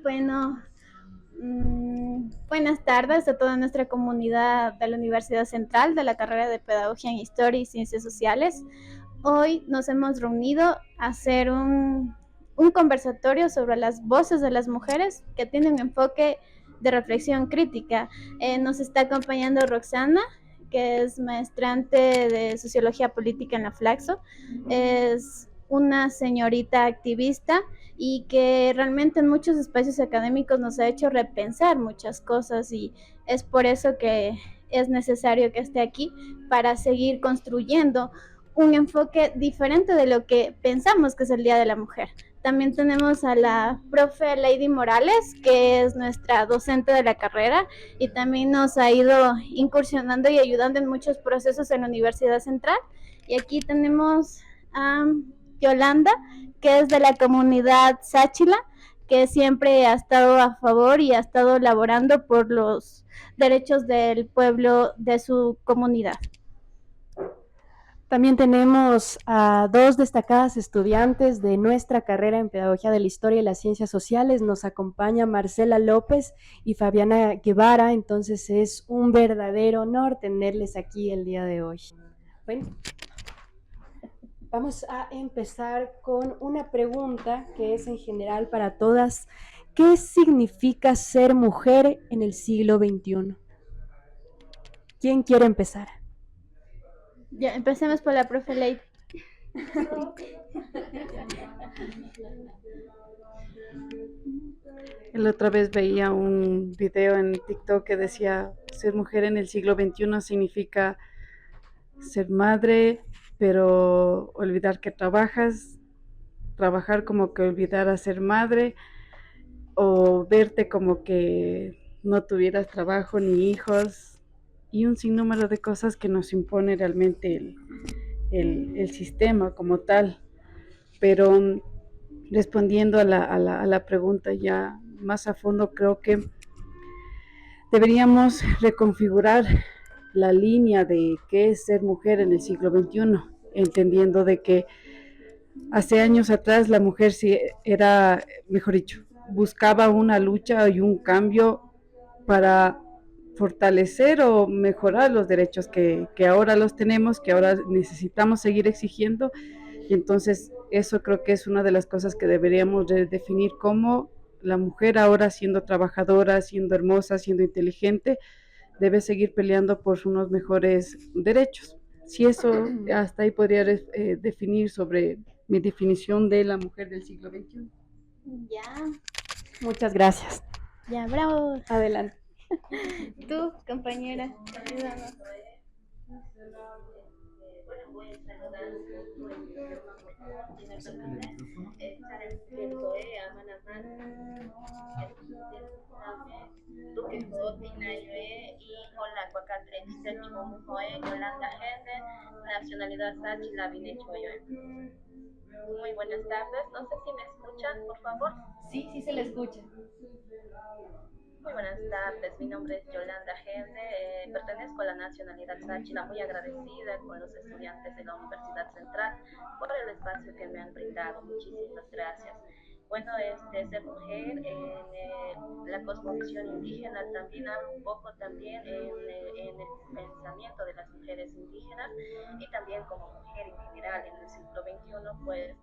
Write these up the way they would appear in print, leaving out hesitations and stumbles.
Bueno, buenas tardes a toda nuestra comunidad de la Universidad Central de la carrera de Pedagogía en Historia y Ciencias Sociales. Hoy nos hemos reunido a hacer un conversatorio sobre las voces de las mujeres que tienen un enfoque de reflexión crítica. Nos está acompañando Roxana, que es maestrante de Sociología Política en la Flaxo. Es una señorita activista y que realmente en muchos espacios académicos nos ha hecho repensar muchas cosas y es por eso que es necesario que esté aquí para seguir construyendo un enfoque diferente de lo que pensamos que es el Día de la Mujer. También tenemos a la profe Lady Morales, que es nuestra docente de la carrera y también nos ha ido incursionando y ayudando en muchos procesos en la Universidad Central. Y aquí tenemos a Yolanda, que es de la comunidad Sáchila, que siempre ha estado a favor y ha estado laborando por los derechos del pueblo de su comunidad. También tenemos a dos destacadas estudiantes de nuestra carrera en Pedagogía de la Historia y las Ciencias Sociales. Nos acompaña Marcela López y Fabiana Guevara, entonces es un verdadero honor tenerles aquí el día de hoy. Bueno, vamos a empezar con una pregunta que es en general para todas. ¿Qué significa ser mujer en el siglo XXI? ¿Quién quiere empezar? Ya, empecemos por la profe Ley. La otra vez veía un video en TikTok que decía, ser mujer en el siglo XXI significa ser madre, pero olvidar que trabajas, trabajar como que olvidar a ser madre, o verte como que no tuvieras trabajo ni hijos, y un sinnúmero de cosas que nos impone realmente el sistema como tal. Pero respondiendo a la pregunta ya más a fondo, creo que deberíamos reconfigurar la línea de qué es ser mujer en el siglo XXI, entendiendo de que hace años atrás la mujer sí era, mejor dicho, buscaba una lucha y un cambio para fortalecer o mejorar los derechos que ahora los tenemos, que ahora necesitamos seguir exigiendo. Y entonces eso creo que es una de las cosas que deberíamos definir como la mujer ahora siendo trabajadora, siendo hermosa, siendo inteligente, debe seguir peleando por unos mejores derechos. Si eso, hasta ahí podría definir sobre mi definición de la mujer del siglo XXI. Ya, Muchas gracias. ya, bravo. Adelante. Tú, compañera, ayúdanos. Nacionalidad Sáchila Binechoyo. Muy buenas tardes. No sé si me escuchan, por favor. Sí, sí se le escucha. Muy buenas tardes, mi nombre es Yolanda Gende, pertenezco a la nacionalidad Sáchila, muy agradecida con los estudiantes de la Universidad Central por el espacio que me han brindado. Muchísimas gracias. Bueno, ser mujer en la cosmovisión indígena también habla un poco también en el pensamiento de las mujeres indígenas y también como mujer en general en el siglo XXI, pues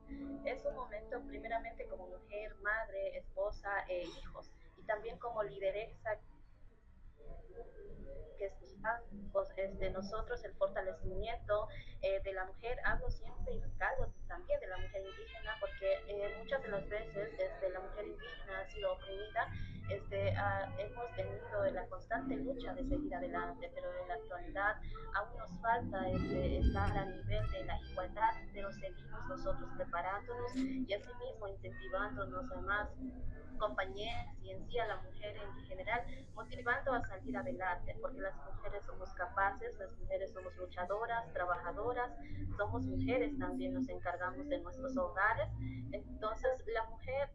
es un momento primeramente como mujer, madre, esposa e hijos y también como lideresa que está nosotros el fortalecimiento de la mujer. Hablo siempre y recalco también de la mujer indígena porque muchas de las veces la mujer indígena ha sido oprimida. Hemos tenido la constante lucha de seguir adelante, pero en la actualidad aún nos falta estar a nivel de la igualdad, pero seguimos nosotros preparándonos y asimismo incentivándonos a más compañeras y en sí a la mujer en general, motivando a salir adelante, porque las mujeres somos capaces, las mujeres somos luchadoras, trabajadoras, somos mujeres también, nos encargamos de nuestros hogares. Entonces la mujer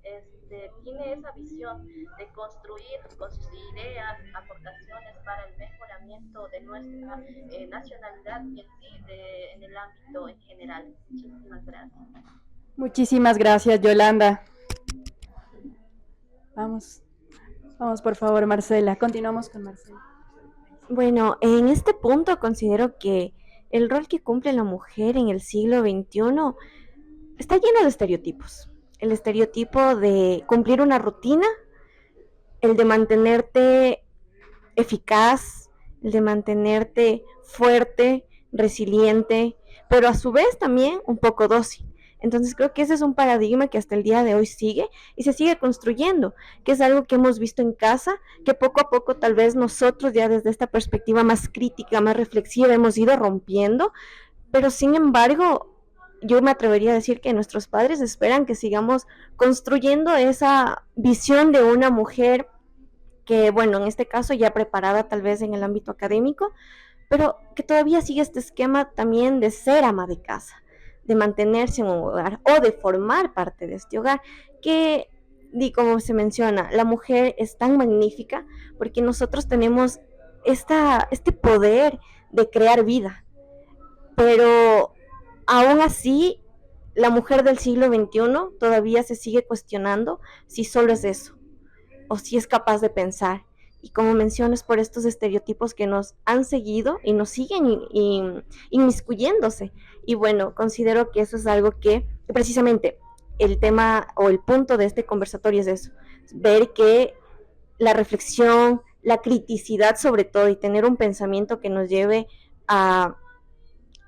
tiene esa visión de construir con sus ideas, aportaciones para el mejoramiento de nuestra nacionalidad y en sí en el ámbito en general. Muchísimas gracias. Muchísimas gracias, Yolanda. Vamos, vamos por favor, Marcela. Continuamos con Marcela. Bueno, en este punto considero que el rol que cumple la mujer en el siglo XXI está lleno de estereotipos. El estereotipo de cumplir una rutina, el de mantenerte eficaz, el de mantenerte fuerte, resiliente, pero a su vez también un poco dócil. Entonces creo que ese es un paradigma que hasta el día de hoy sigue y se sigue construyendo, que es algo que hemos visto en casa, que poco a poco tal vez nosotros ya desde esta perspectiva más crítica, más reflexiva, hemos ido rompiendo, pero sin embargo yo me atrevería a decir que nuestros padres esperan que sigamos construyendo esa visión de una mujer que, bueno, en este caso ya preparada tal vez en el ámbito académico, pero que todavía sigue este esquema también de ser ama de casa, de mantenerse en un hogar o de formar parte de este hogar, que, y como se menciona, la mujer es tan magnífica porque nosotros tenemos este poder de crear vida, pero aún así la mujer del siglo XXI todavía se sigue cuestionando si solo es eso o si es capaz de pensar. Y como mencionas, por estos estereotipos que nos han seguido y nos siguen inmiscuyéndose. Y bueno, considero que eso es algo que precisamente el tema o el punto de este conversatorio es eso, ver que la reflexión, la criticidad sobre todo y tener un pensamiento que nos lleve a,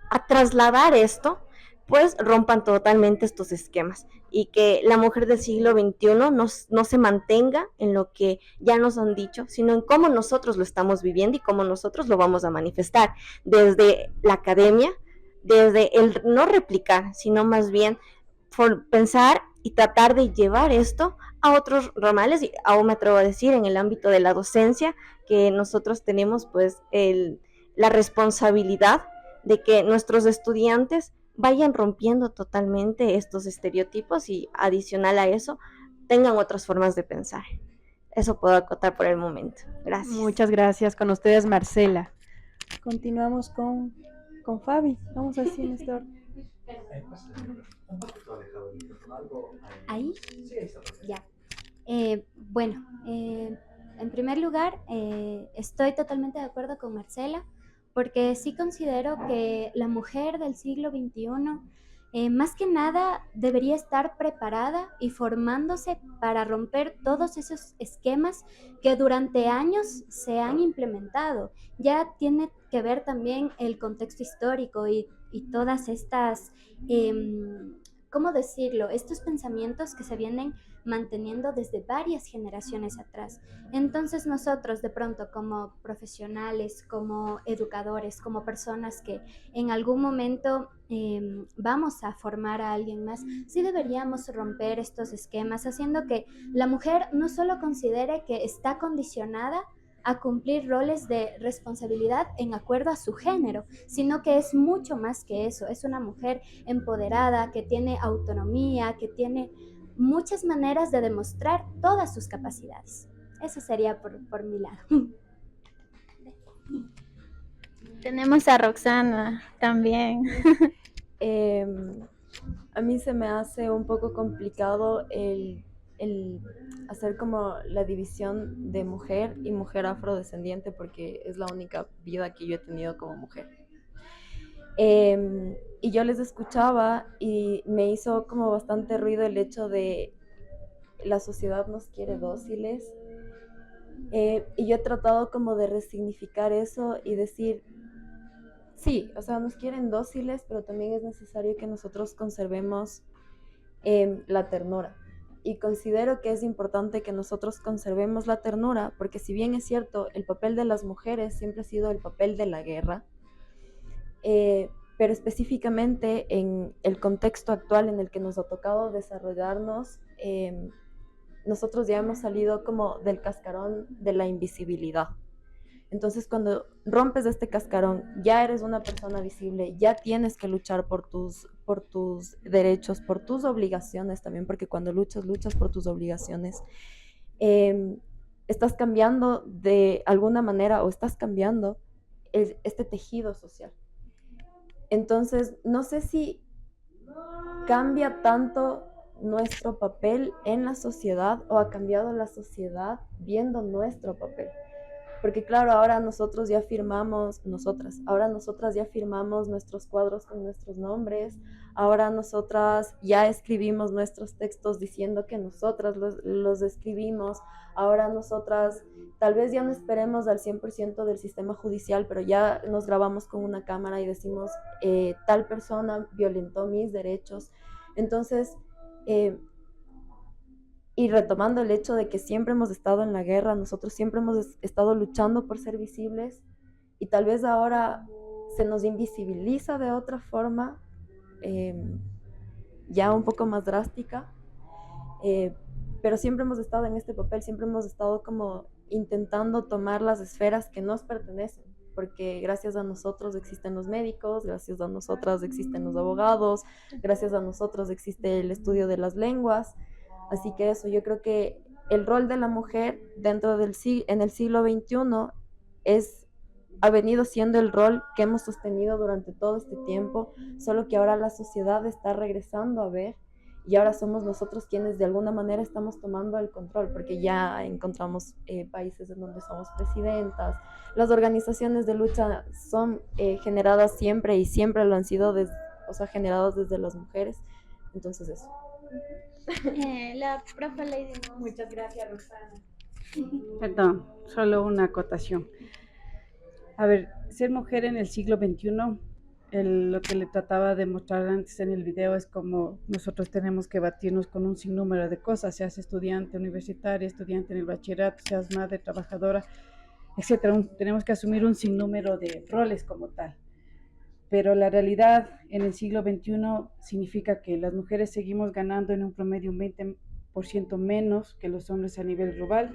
a trasladar esto, pues rompan totalmente estos esquemas y que la mujer del siglo XXI no se mantenga en lo que ya nos han dicho, sino en cómo nosotros lo estamos viviendo y cómo nosotros lo vamos a manifestar desde la academia, desde el no replicar, sino más bien pensar y tratar de llevar esto a otros ramales y aún me atrevo a decir en el ámbito de la docencia que nosotros tenemos pues la responsabilidad de que nuestros estudiantes vayan rompiendo totalmente estos estereotipos y adicional a eso tengan otras formas de pensar. Eso puedo acotar por el momento. Gracias. Muchas gracias. Con ustedes, Marcela. Continuamos con Fabi. Vamos así en este orden. Ahí, ya. Bueno, en primer lugar, estoy totalmente de acuerdo con Marcela, porque sí considero que la mujer del siglo XXI, más que nada, debería estar preparada y formándose para romper todos esos esquemas que durante años se han implementado. Ya tiene que ver también el contexto histórico y todas estas, ¿cómo decirlo? Estos pensamientos que se vienen manteniendo desde varias generaciones atrás. Entonces nosotros de pronto como profesionales, como educadores, como personas que en algún momento vamos a formar a alguien más, sí deberíamos romper estos esquemas, haciendo que la mujer no solo considere que está condicionada a cumplir roles de responsabilidad en acuerdo a su género, sino que es mucho más que eso. Es una mujer empoderada, que tiene autonomía, que tiene muchas maneras de demostrar todas sus capacidades. Eso sería por mi lado. Tenemos a Roxana también. A mí se me hace un poco complicado el hacer como la división de mujer y mujer afrodescendiente porque es la única vida que yo he tenido como mujer. Y yo les escuchaba y me hizo como bastante ruido el hecho de la sociedad nos quiere dóciles. Y yo he tratado como de resignificar eso y decir, sí, o sea, nos quieren dóciles, pero también es necesario que nosotros conservemos la ternura. Y considero que es importante que nosotros conservemos la ternura, porque si bien es cierto, el papel de las mujeres siempre ha sido el papel de la guerra, pero específicamente en el contexto actual en el que nos ha tocado desarrollarnos, nosotros ya hemos salido como del cascarón de la invisibilidad. Entonces, cuando rompes este cascarón, ya eres una persona visible, ya tienes que luchar por tus derechos, por tus obligaciones también, porque cuando luchas por tus obligaciones, estás cambiando de alguna manera o estás cambiando este tejido social. Entonces, no sé si cambia tanto nuestro papel en la sociedad o ha cambiado la sociedad viendo nuestro papel. Porque claro, ahora nosotros ya firmamos, ahora nosotras ya firmamos nuestros cuadros con nuestros nombres, ahora nosotras ya escribimos nuestros textos diciendo que nosotras los escribimos, ahora nosotras tal vez ya no esperemos al 100% del sistema judicial, pero ya nos grabamos con una cámara y decimos, tal persona violentó mis derechos. Entonces, y retomando el hecho de que siempre hemos estado en la guerra, nosotros siempre hemos estado luchando por ser visibles y tal vez ahora se nos invisibiliza de otra forma, ya un poco más drástica, pero siempre hemos estado en este papel, siempre hemos estado como intentando tomar las esferas que nos pertenecen, porque gracias a nosotros existen los médicos, gracias a nosotras existen los abogados, gracias a nosotros existe el estudio de las lenguas. Así que eso, yo creo que el rol de la mujer en el siglo XXI ha venido siendo el rol que hemos sostenido durante todo este tiempo, solo que ahora la sociedad está regresando a ver y ahora somos nosotros quienes de alguna manera estamos tomando el control, porque ya encontramos países en donde somos presidentas, las organizaciones de lucha son generadas siempre y siempre lo han sido, generadas desde las mujeres, entonces eso. La profe Lady. Muchas gracias, Roxana. Perdón, solo una acotación. A ver, ser mujer en el siglo XXI, lo que le trataba de mostrar antes en el video es como nosotros tenemos que batirnos con un sinnúmero de cosas, seas estudiante universitaria, estudiante en el bachillerato, seas madre, trabajadora, etcétera. Tenemos que asumir un sinnúmero de roles como tal. Pero la realidad en el siglo XXI significa que las mujeres seguimos ganando en un promedio un 20% menos que los hombres a nivel global,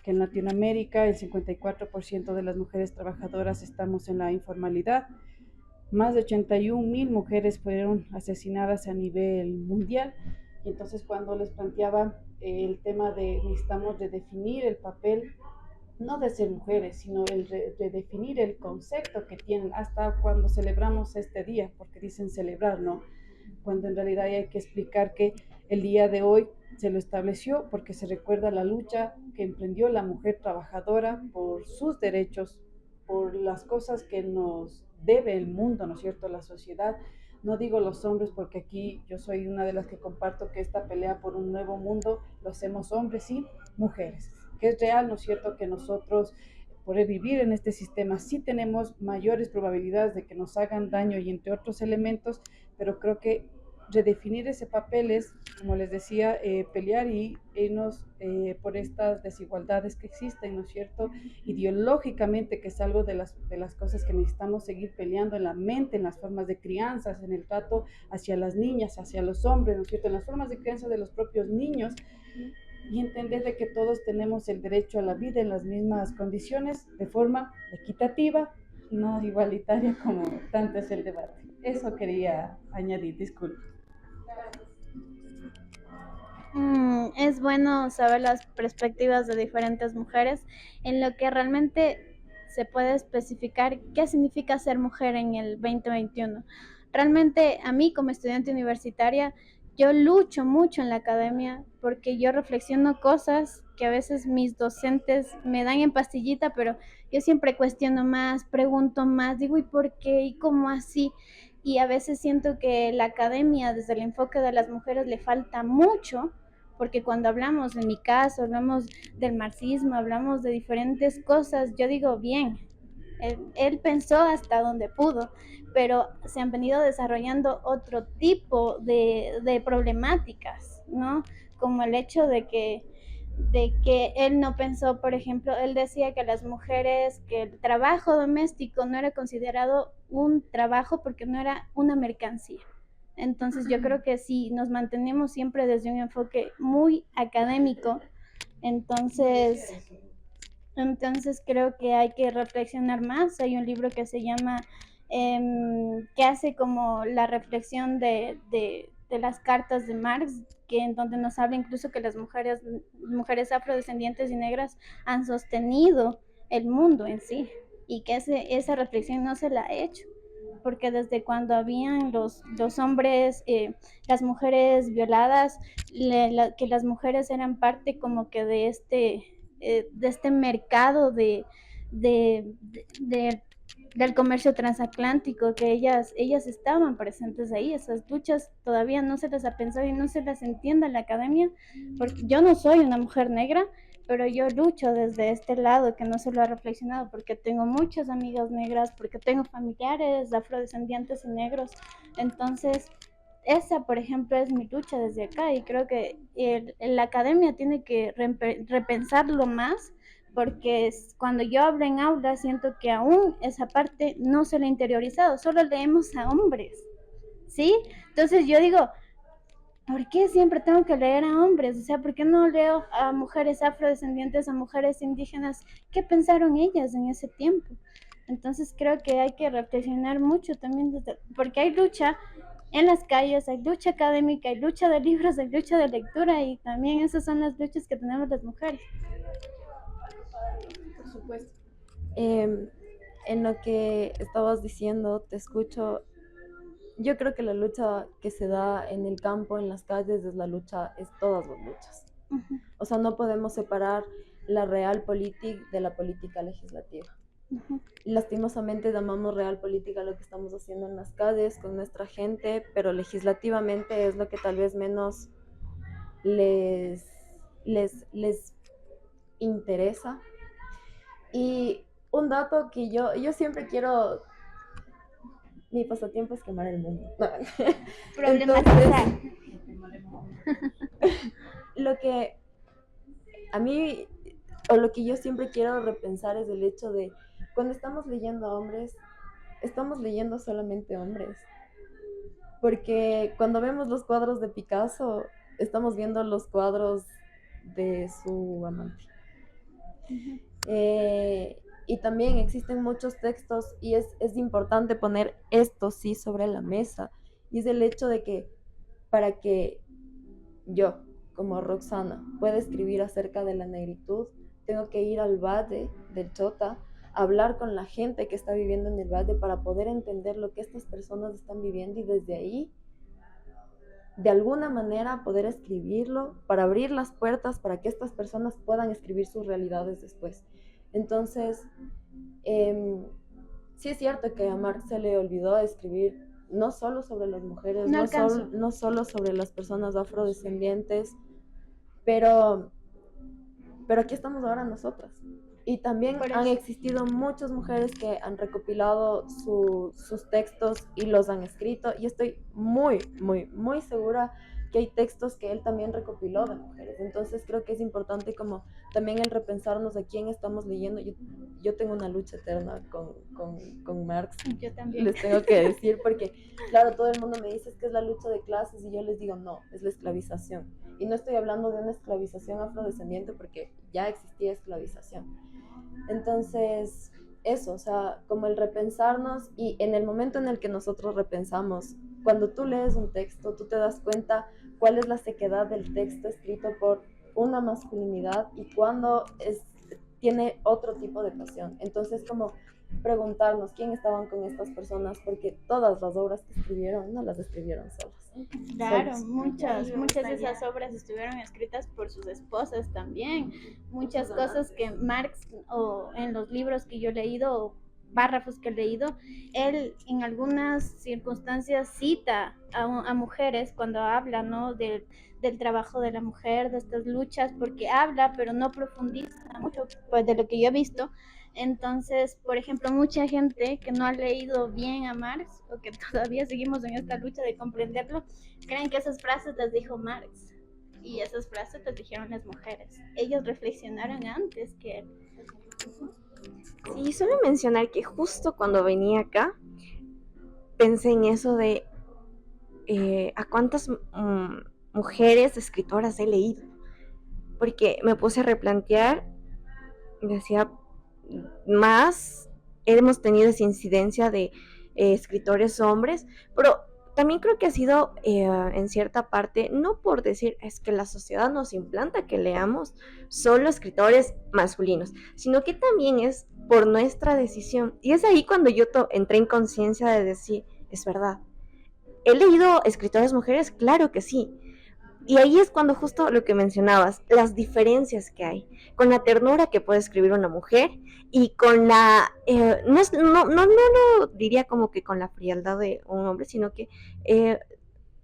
que en Latinoamérica el 54% de las mujeres trabajadoras estamos en la informalidad. Más de 81,000 mujeres fueron asesinadas a nivel mundial. Y entonces cuando les planteaba el tema de necesitamos redefinir el papel, no de ser mujeres, sino el redefinir el concepto que tienen hasta cuando celebramos este día, porque dicen celebrar, ¿no? Cuando en realidad hay que explicar que el día de hoy se lo estableció porque se recuerda la lucha que emprendió la mujer trabajadora por sus derechos, por las cosas que nos debe el mundo, ¿no es cierto?, la sociedad. No digo los hombres porque aquí yo soy una de las que comparto que esta pelea por un nuevo mundo lo hacemos hombres y mujeres, que es real, ¿no es cierto?, que nosotros por vivir en este sistema sí tenemos mayores probabilidades de que nos hagan daño y entre otros elementos, pero creo que redefinir ese papel es, como les decía, pelear y irnos por estas desigualdades que existen, ¿no es cierto?, ideológicamente, que es algo de las cosas que necesitamos seguir peleando en la mente, en las formas de crianzas, en el trato hacia las niñas, hacia los hombres, ¿no es cierto?, en las formas de crianza de los propios niños, y entender de que todos tenemos el derecho a la vida en las mismas condiciones, de forma equitativa, no igualitaria como tanto es el debate. Eso quería añadir, disculpe. Es bueno saber las perspectivas de diferentes mujeres en lo que realmente se puede especificar qué significa ser mujer en el 2021. Realmente a mí como estudiante universitaria, yo lucho mucho en la academia porque yo reflexiono cosas que a veces mis docentes me dan en pastillita, pero yo siempre cuestiono más, pregunto más, digo, ¿y por qué? ¿Y cómo así? Y a veces siento que la academia, desde el enfoque de las mujeres, le falta mucho, porque cuando hablamos, en mi caso, hablamos del marxismo, hablamos de diferentes cosas, yo digo, bien, él pensó hasta donde pudo, pero se han venido desarrollando otro tipo de problemáticas, ¿no? Como el hecho de que él no pensó, por ejemplo, él decía que las mujeres, que el trabajo doméstico no era considerado un trabajo porque no era una mercancía. Entonces yo creo que si nos mantenemos siempre desde un enfoque muy académico, entonces creo que hay que reflexionar más. Hay un libro que se llama, que hace como la reflexión de las cartas de Marx, que en donde nos habla incluso que las mujeres afrodescendientes y negras han sostenido el mundo en sí, y que esa reflexión no se la ha hecho. porque desde cuando habían los hombres, las mujeres violadas, que las mujeres eran parte como que de este mercado de del comercio transatlántico, que ellas estaban presentes ahí. Esas luchas todavía no se las ha pensado y no se las entiende en la academia, porque yo no soy una mujer negra, pero yo lucho desde este lado que no se lo ha reflexionado, porque tengo muchas amigas negras, porque tengo familiares afrodescendientes y negros. Entonces, esa, por ejemplo, es mi lucha desde acá, y creo que la academia tiene que repensarlo más, porque cuando yo hablo en aula siento que aún esa parte no se la ha interiorizado, solo leemos a hombres, ¿sí? Entonces yo digo, ¿por qué siempre tengo que leer a hombres? O sea, ¿por qué no leo a mujeres afrodescendientes, a mujeres indígenas? ¿Qué pensaron ellas en ese tiempo? Entonces creo que hay que reflexionar mucho también, porque hay lucha en las calles, hay lucha académica, hay lucha de libros, hay lucha de lectura, y también esas son las luchas que tenemos las mujeres. Por supuesto. En lo que estabas diciendo, te escucho. Yo creo que la lucha que se da en el campo, en las calles, es todas las luchas. Uh-huh. O sea, no podemos separar la realpolitik de la política legislativa. Uh-huh. Lastimosamente llamamos realpolitik a lo que estamos haciendo en las calles con nuestra gente, pero legislativamente es lo que tal vez menos les interesa. Y un dato que yo siempre quiero, mi pasatiempo es quemar el mundo. Problematizar. Lo que a mí, o lo que yo siempre quiero repensar es el hecho de, cuando estamos leyendo a hombres, estamos leyendo solamente hombres. Porque cuando vemos los cuadros de Picasso, estamos viendo los cuadros de su amante. Y también existen muchos textos, y es importante poner esto sí sobre la mesa, y es el hecho de que para que yo, como Roxana, pueda escribir acerca de la negritud, tengo que ir al valle del Chota, hablar con la gente que está viviendo en el valle para poder entender lo que estas personas están viviendo, y desde ahí, de alguna manera, poder escribirlo, para abrir las puertas para que estas personas puedan escribir sus realidades después. Entonces, sí es cierto que a Marx se le olvidó escribir no solo sobre las mujeres, no solo sobre las personas afrodescendientes, pero aquí estamos ahora nosotras. Y también han existido muchas mujeres que han recopilado sus textos y los han escrito, y estoy muy, muy, muy segura que hay textos que él también recopiló de mujeres. Entonces creo que es importante como también el repensarnos a quién estamos leyendo. Yo tengo una lucha eterna con Marx. Yo también. Les tengo que decir, porque claro, todo el mundo me dice que es la lucha de clases, y yo les digo no, es la esclavización. Y no estoy hablando de una esclavización afrodescendiente, porque ya existía esclavización. Entonces, eso, o sea, como el repensarnos, y en el momento en el que nosotros repensamos, cuando tú lees un texto, tú te das cuenta cuál es la sequedad del texto escrito por una masculinidad y cuando tiene otro tipo de pasión. Entonces, como preguntarnos quién estaban con estas personas, porque todas las obras que escribieron no las escribieron solas. Claro, muchas de esas obras estuvieron escritas por sus esposas también. Muchas cosas que Marx, o en los libros que yo he leído, o párrafos que he leído, él en algunas circunstancias cita a mujeres cuando habla, ¿no?, del trabajo de la mujer, de estas luchas, porque habla, pero no profundiza mucho, pues, de lo que yo he visto. Entonces, por ejemplo, mucha gente que no ha leído bien a Marx, o que todavía seguimos en esta lucha de comprenderlo, creen que esas frases las dijo Marx, y esas frases las dijeron las mujeres. Ellos reflexionaron antes que él. Sí, solo mencionar que justo cuando venía acá, pensé en eso de a cuántas mujeres escritoras he leído, porque me puse a replantear, decía, más hemos tenido esa incidencia de escritores hombres, pero también creo que ha sido en cierta parte, no por decir es que la sociedad nos implanta que leamos solo escritores masculinos, sino que también es por nuestra decisión. Y es ahí cuando yo entré en conciencia de decir, es verdad, ¿he leído escritoras mujeres? Claro que sí. Y ahí es cuando justo lo que mencionabas, las diferencias que hay, con la ternura que puede escribir una mujer y con no lo diría como que con la frialdad de un hombre, sino que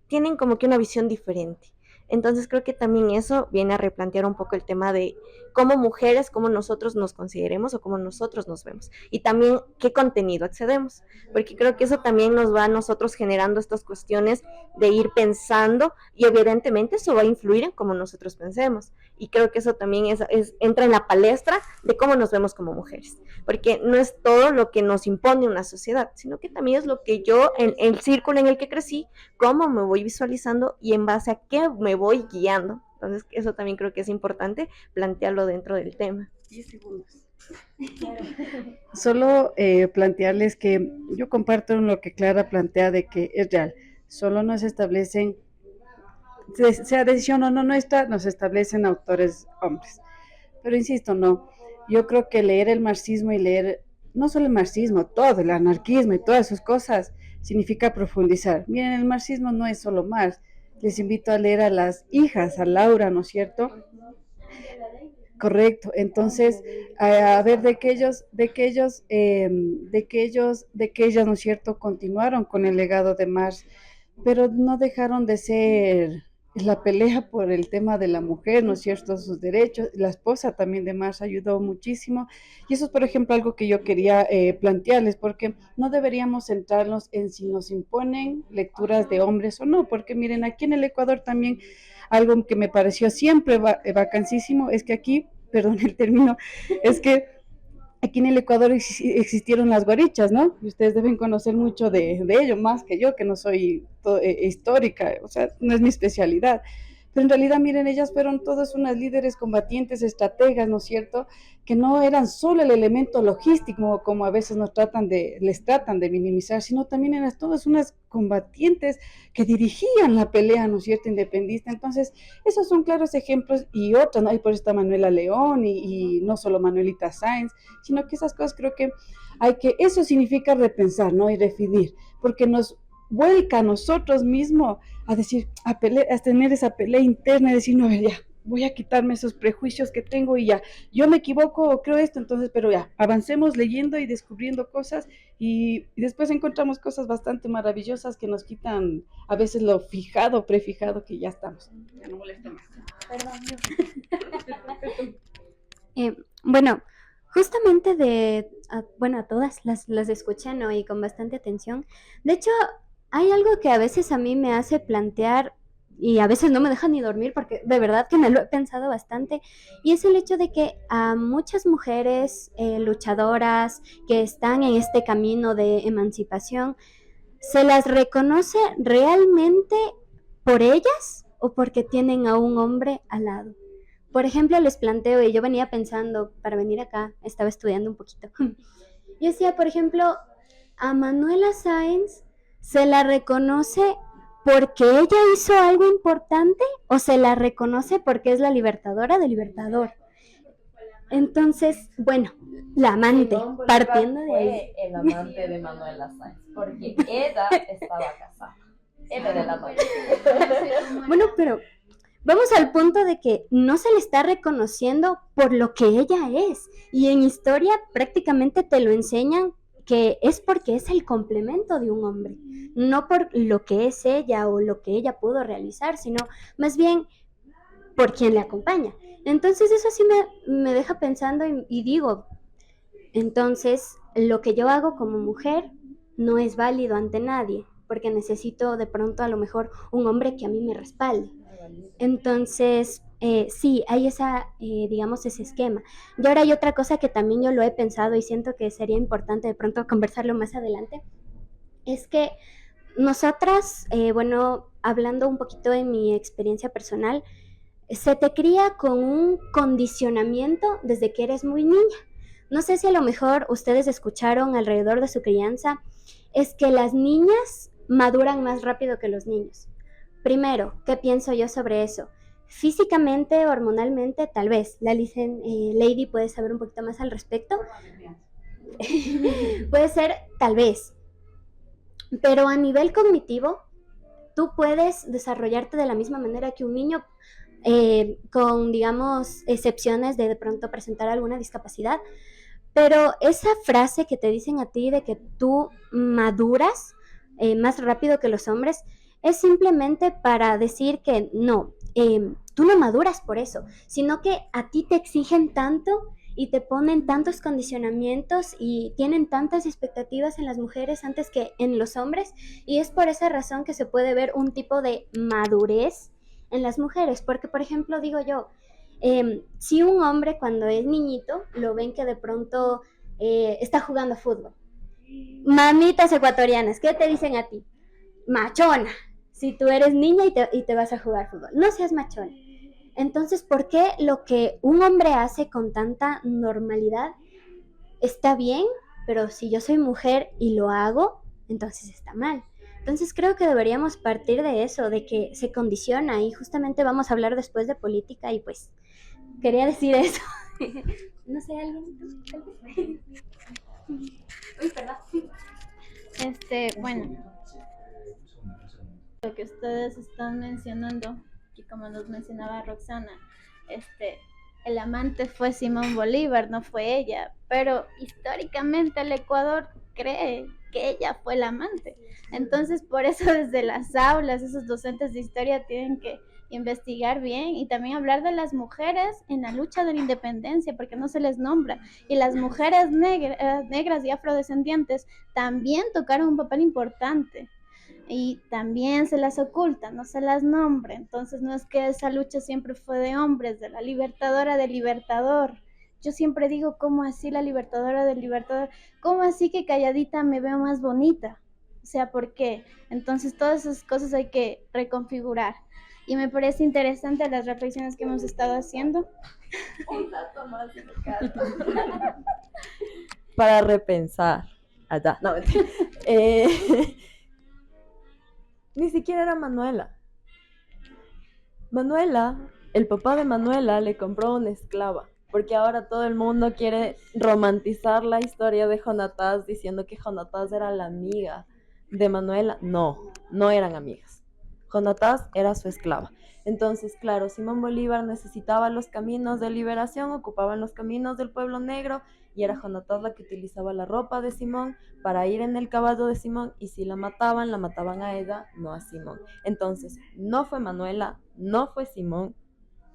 tienen como que una visión diferente. Entonces creo que también eso viene a replantear un poco el tema de cómo mujeres, cómo nosotros nos consideremos o cómo nosotros nos vemos. Y también qué contenido accedemos. Porque creo que eso también nos va a nosotros generando estas cuestiones de ir pensando y evidentemente eso va a influir en cómo nosotros pensemos. Y creo que eso también entra en la palestra de cómo nos vemos como mujeres. Porque no es todo lo que nos impone una sociedad, sino que también es lo que yo, en el círculo en el que crecí, cómo me voy visualizando y en base a qué me voy guiando. Entonces, eso también creo que es importante plantearlo dentro del tema. 10 segundos. Solo plantearles que yo comparto lo que Clara plantea de que es real. Solo nos establecen, sea decisión o no nuestra, nos establecen autores hombres. Pero insisto, no. Yo creo que leer el marxismo y leer, no solo el marxismo, todo, el anarquismo y todas sus cosas, significa profundizar. Miren, el marxismo no es solo Marx. Les invito a leer a las hijas, a Laura, ¿no es cierto? Correcto. Entonces, a ver de que ellas, ¿no es cierto?, continuaron con el legado de Marx, pero no dejaron de ser la pelea por el tema de la mujer, ¿no es cierto?, sus derechos. La esposa también de Marx ayudó muchísimo, y eso es, por ejemplo, algo que yo quería plantearles, porque no deberíamos centrarnos en si nos imponen lecturas de hombres o no, porque miren, aquí en el Ecuador también algo que me pareció siempre vacancísimo es que aquí, perdón el término, es que aquí en el Ecuador existieron las guarichas, ¿no? Y ustedes deben conocer mucho de ello, más que yo, que no soy histórica, o sea, no es mi especialidad. Pero en realidad, miren, ellas fueron todas unas líderes combatientes, estrategas, ¿no es cierto?, que no eran solo el elemento logístico, como a veces les tratan de minimizar, sino también eran todas unas combatientes que dirigían la pelea, ¿no es cierto?, independista. Entonces, esos son claros ejemplos, y otros, ¿no? Ahí por está Manuela León, y no solo Manuelita Sáenz, sino que esas cosas creo que eso significa repensar, ¿no?, y definir, porque nos vuelca a nosotros mismos a decir, a tener esa pelea interna, y decir, no, a ver, ya, voy a quitarme esos prejuicios que tengo y ya, yo me equivoco o creo esto, entonces, pero ya, avancemos leyendo y descubriendo cosas, y después encontramos cosas bastante maravillosas que nos quitan a veces lo prefijado que ya estamos. Ya no molesto más. Bueno, justamente a todas las escuché, ¿no?, y con bastante atención. De hecho, hay algo que a veces a mí me hace plantear y a veces no me deja ni dormir porque de verdad que me lo he pensado bastante, y es el hecho de que a muchas mujeres luchadoras que están en este camino de emancipación, ¿se las reconoce realmente por ellas o porque tienen a un hombre al lado? Por ejemplo, les planteo, y yo venía pensando, para venir acá, estaba estudiando un poquito. Yo decía, por ejemplo, a Manuela Sáenz, ¿se la reconoce porque ella hizo algo importante o se la reconoce porque es la libertadora del Libertador? Entonces, bueno, la amante, partiendo de ahí. Fue el amante de Manuela Sáenz, porque ella estaba casada. Él era el amante. Bueno, pero vamos al punto de que no se le está reconociendo por lo que ella es. Y en historia prácticamente te lo enseñan que es porque es el complemento de un hombre, no por lo que es ella o lo que ella pudo realizar, sino más bien por quien le acompaña. Entonces eso sí me deja pensando y digo, entonces lo que yo hago como mujer no es válido ante nadie, porque necesito de pronto a lo mejor un hombre que a mí me respalde. Entonces, sí, hay digamos, ese esquema. Y ahora hay otra cosa que también yo lo he pensado y siento que sería importante de pronto conversarlo más adelante, es que nosotras, bueno, hablando un poquito de mi experiencia personal, se te cría con un condicionamiento desde que eres muy niña. No sé si a lo mejor ustedes escucharon alrededor de su crianza, es que las niñas maduran más rápido que los niños. Primero, ¿qué pienso yo sobre eso? Físicamente, hormonalmente, tal vez. La Lady puede saber un poquito más al respecto. Puede ser, tal vez. Pero a nivel cognitivo, tú puedes desarrollarte de la misma manera que un niño, con, digamos, excepciones de pronto presentar alguna discapacidad. Pero esa frase que te dicen a ti de que tú maduras más rápido que los hombres es simplemente para decir que no, tú no maduras por eso, sino que a ti te exigen tanto y te ponen tantos condicionamientos y tienen tantas expectativas en las mujeres antes que en los hombres, y es por esa razón que se puede ver un tipo de madurez en las mujeres, porque por ejemplo digo yo, si un hombre cuando es niñito lo ven que de pronto está jugando fútbol, mamitas ecuatorianas, ¿qué te dicen a ti? Machona, si tú eres niña y te vas a jugar fútbol, no seas machona. Entonces, ¿por qué lo que un hombre hace con tanta normalidad está bien, pero si yo soy mujer y lo hago, entonces está mal? Entonces creo que deberíamos partir de eso, de que se condiciona, y justamente vamos a hablar después de política y pues quería decir eso. No sé, ¿alguien? Tal vez. Uy, perdón. Bueno, lo que ustedes están mencionando, y como nos mencionaba Roxana, el amante fue Simón Bolívar, no fue ella, pero históricamente el Ecuador cree que ella fue la amante. Entonces, por eso desde las aulas, esos docentes de historia tienen que investigar bien y también hablar de las mujeres en la lucha de la independencia, porque no se les nombra. Y las mujeres negras y afrodescendientes también tocaron un papel importante y también se las oculta, no se las nombra. Entonces no es que esa lucha siempre fue de hombres, de la libertadora del libertador. Yo siempre digo, ¿cómo así la libertadora del libertador? ¿Cómo así que calladita me veo más bonita? O sea, ¿por qué? Entonces todas esas cosas hay que reconfigurar. Y me parece interesante las reflexiones que hemos estado haciendo. Un dato más Para repensar. Allá, no, mentira. Ni siquiera era Manuela. Manuela, el papá de Manuela le compró una esclava, porque ahora todo el mundo quiere romantizar la historia de Jonatás diciendo que Jonatás era la amiga de Manuela. No, no eran amigas. Jonatás era su esclava. Entonces, claro, Simón Bolívar necesitaba los caminos de liberación, ocupaban los caminos del pueblo negro, y era Jonatás la que utilizaba la ropa de Simón para ir en el caballo de Simón, y si la mataban a ella, no a Simón. Entonces, no fue Manuela, no fue Simón,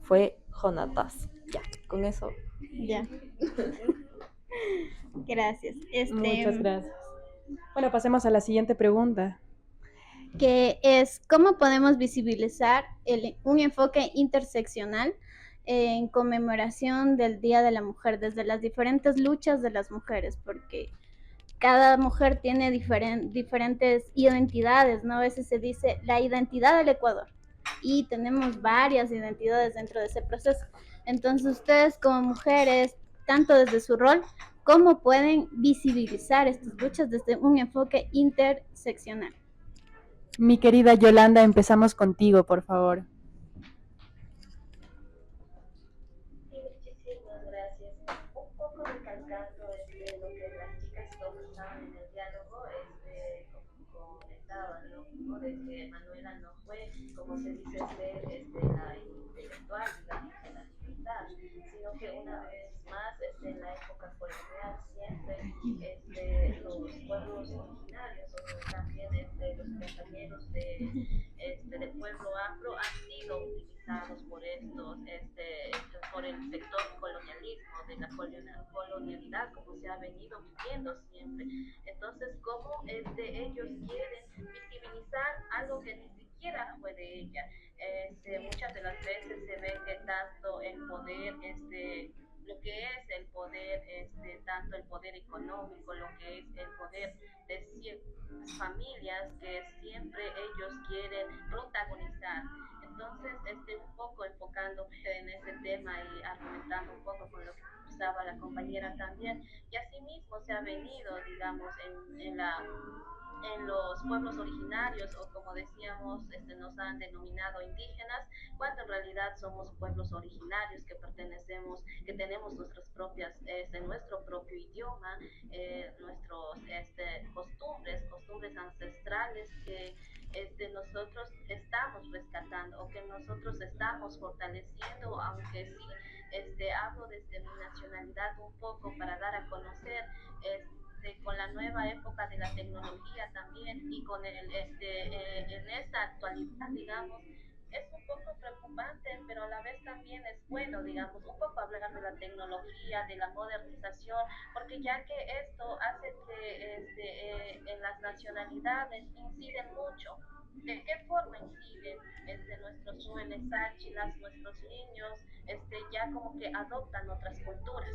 fue Jonatás. Ya, con eso. Ya. Gracias. Muchas gracias. Bueno, pasemos a la siguiente pregunta. Que es cómo podemos visibilizar un enfoque interseccional en conmemoración del Día de la Mujer, desde las diferentes luchas de las mujeres, porque cada mujer tiene diferentes identidades, ¿no? A veces se dice la identidad del Ecuador y tenemos varias identidades dentro de ese proceso. Entonces ustedes como mujeres, tanto desde su rol, ¿cómo pueden visibilizar estas luchas desde un enfoque interseccional? Mi querida Yolanda, empezamos contigo, por favor. Sí, muchísimas gracias. Un poco recalcando lo que las chicas conversaban en el diálogo, como comentaban, ¿no? De que Manuela no fue, como se dice, ser la intelectual, digamos, de la libertad, sino que una vez más, en la época colonial, siempre los pueblos originarios o también los compañeros del pueblo afro han sido utilizados por estos, por el sector colonialismo, de la colonialidad, como se ha venido viviendo siempre. Entonces, ¿cómo ellos quieren visibilizar algo que ni siquiera fue de ella? Muchas de las veces se ve que tanto el poder, lo que es el poder, tanto el poder económico, lo que es el poder de ciertas familias que siempre ellos quieren protagonizar. Entonces, un poco enfocándome en ese tema y argumentando un poco con lo que expresaba la compañera también, y asimismo se ha venido, digamos, en los pueblos originarios o como decíamos, nos han denominado indígenas, cuando en realidad somos pueblos originarios que pertenecemos, que tenemos nuestras propias, nuestro propio idioma, nuestros costumbres ancestrales que nosotros estamos rescatando o que nosotros estamos fortaleciendo, aunque sí hablo desde mi nacionalidad un poco para dar a conocer con la nueva época de la tecnología también y con en esta actualidad, digamos, es un poco preocupante, pero a la vez también es bueno, digamos, un poco hablar de la tecnología, de la modernización, porque ya que esto hace que en las nacionalidades inciden mucho. ¿De qué forma inciden nuestros jóvenes áchilas, nuestros niños, ya como que adoptan otras culturas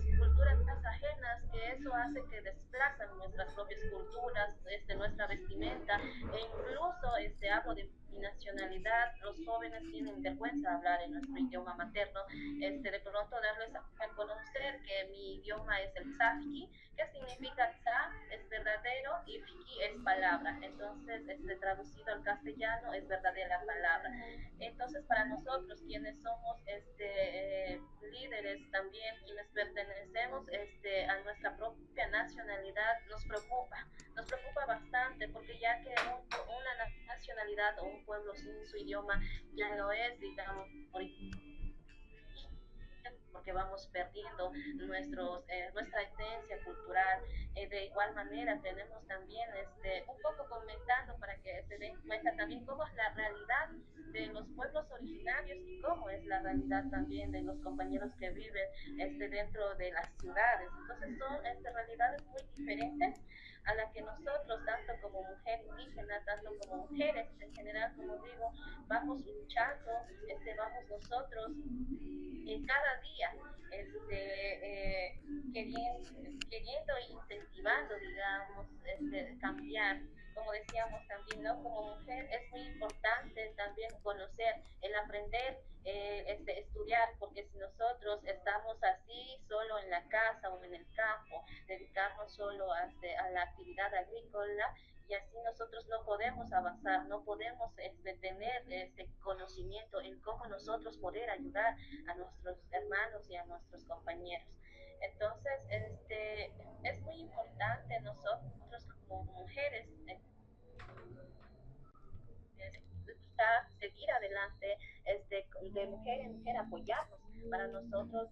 ajenas, que eso hace que desplazan nuestras propias culturas, nuestra vestimenta, e incluso hablo de mi nacionalidad, los jóvenes tienen vergüenza de hablar en nuestro idioma materno, de pronto darles a conocer que mi idioma es el Tzafki, que significa Tza es verdadero y Fiki es palabra, entonces traducido al castellano es verdadera palabra. Entonces para nosotros quienes somos líderes también, quienes pertenecemos a nuestra propia nacionalidad, nos preocupa bastante, porque ya que una nacionalidad o un pueblo sin su idioma ya no es, digamos, porque vamos perdiendo nuestra esencia cultural. De igual manera tenemos también un poco comentando para que se den cuenta también cómo es la realidad de los pueblos originarios y cómo es la realidad también de los compañeros que viven dentro de las ciudades. Entonces son realidades muy diferentes a la que nosotros, tanto como mujer indígena, tanto como mujeres en general, como digo, vamos luchando, vamos nosotros cada día queriendo e incentivando, digamos, cambiar. Como decíamos también, ¿no? Como mujer es muy importante también conocer, el aprender, estudiar, porque si nosotros estamos así solo en la casa o en el campo, dedicarnos solo a la actividad agrícola, y así nosotros no podemos avanzar, no podemos tener ese conocimiento en cómo nosotros poder ayudar a nuestros hermanos y a nuestros compañeros. Entonces, es muy importante nosotros como mujeres seguir adelante, de mujer en mujer apoyarnos para nosotros,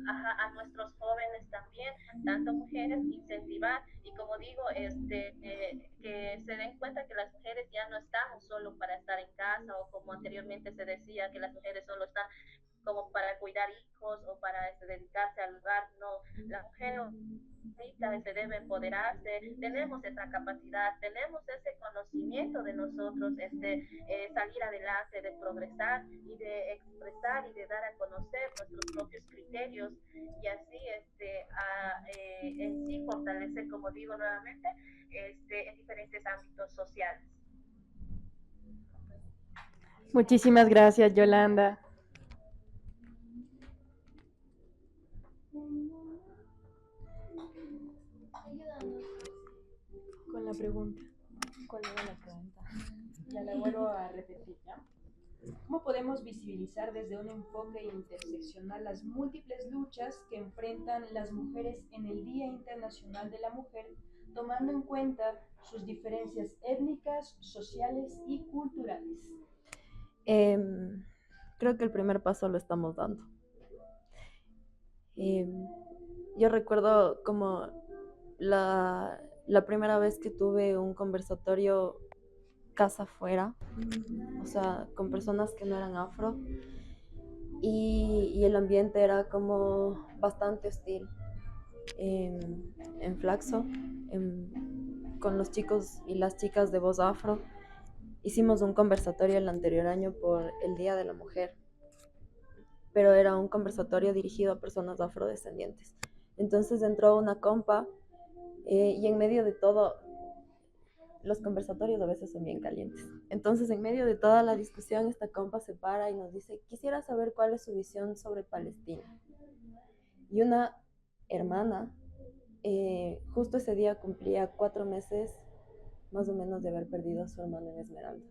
a nuestros jóvenes también, tanto mujeres, incentivar y como digo, que se den cuenta que las mujeres ya no estamos solo para estar en casa o como anteriormente se decía que las mujeres solo están como para cuidar hijos o para dedicarse al hogar, no, la mujer se debe empoderarse, tenemos esa capacidad, tenemos ese conocimiento de nosotros, salir adelante, de progresar y de expresar y de dar a conocer nuestros propios criterios y así en sí fortalecer, como digo nuevamente, en diferentes ámbitos sociales. Muchísimas gracias, Yolanda. Con la pregunta. ¿Cuál era la pregunta? Ya la vuelvo a repetir, ¿ya? ¿Cómo podemos visibilizar desde un enfoque interseccional las múltiples luchas que enfrentan las mujeres en el Día Internacional de la Mujer, tomando en cuenta sus diferencias étnicas, sociales y culturales? Creo que el primer paso lo estamos dando. Yo recuerdo como la primera vez que tuve un conversatorio casa afuera, o sea, con personas que no eran afro, y el ambiente era como bastante hostil. En Flaxo, con los chicos y las chicas de voz afro, hicimos un conversatorio el anterior año por el Día de la Mujer, pero era un conversatorio dirigido a personas afrodescendientes. Entonces entró una compa y en medio de todo, los conversatorios a veces son bien calientes. Entonces, en medio de toda la discusión, esta compa se para y nos dice: quisiera saber cuál es su visión sobre Palestina. y una hermana, justo ese día cumplía 4 meses más o menos de haber perdido a su hermano en Esmeraldas.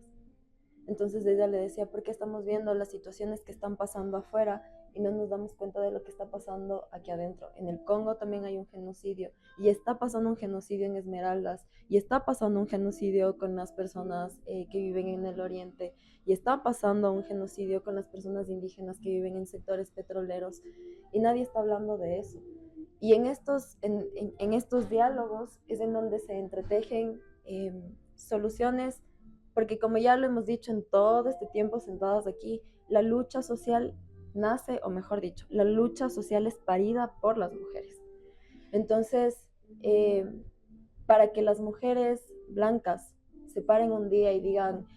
Entonces ella le decía, ¿por qué estamos viendo las situaciones que están pasando afuera y no nos damos cuenta de lo que está pasando aquí adentro? En el Congo también hay un genocidio y está pasando un genocidio en Esmeraldas y está pasando un genocidio con las personas que viven en el oriente y está pasando un genocidio con las personas indígenas que viven en sectores petroleros y nadie está hablando de eso. Y en estos diálogos es en donde se entretejen soluciones, porque como ya lo hemos dicho en todo este tiempo sentadas aquí, la lucha social nace, o mejor dicho, la lucha social es parida por las mujeres. Entonces, para que las mujeres blancas se paren un día y digan,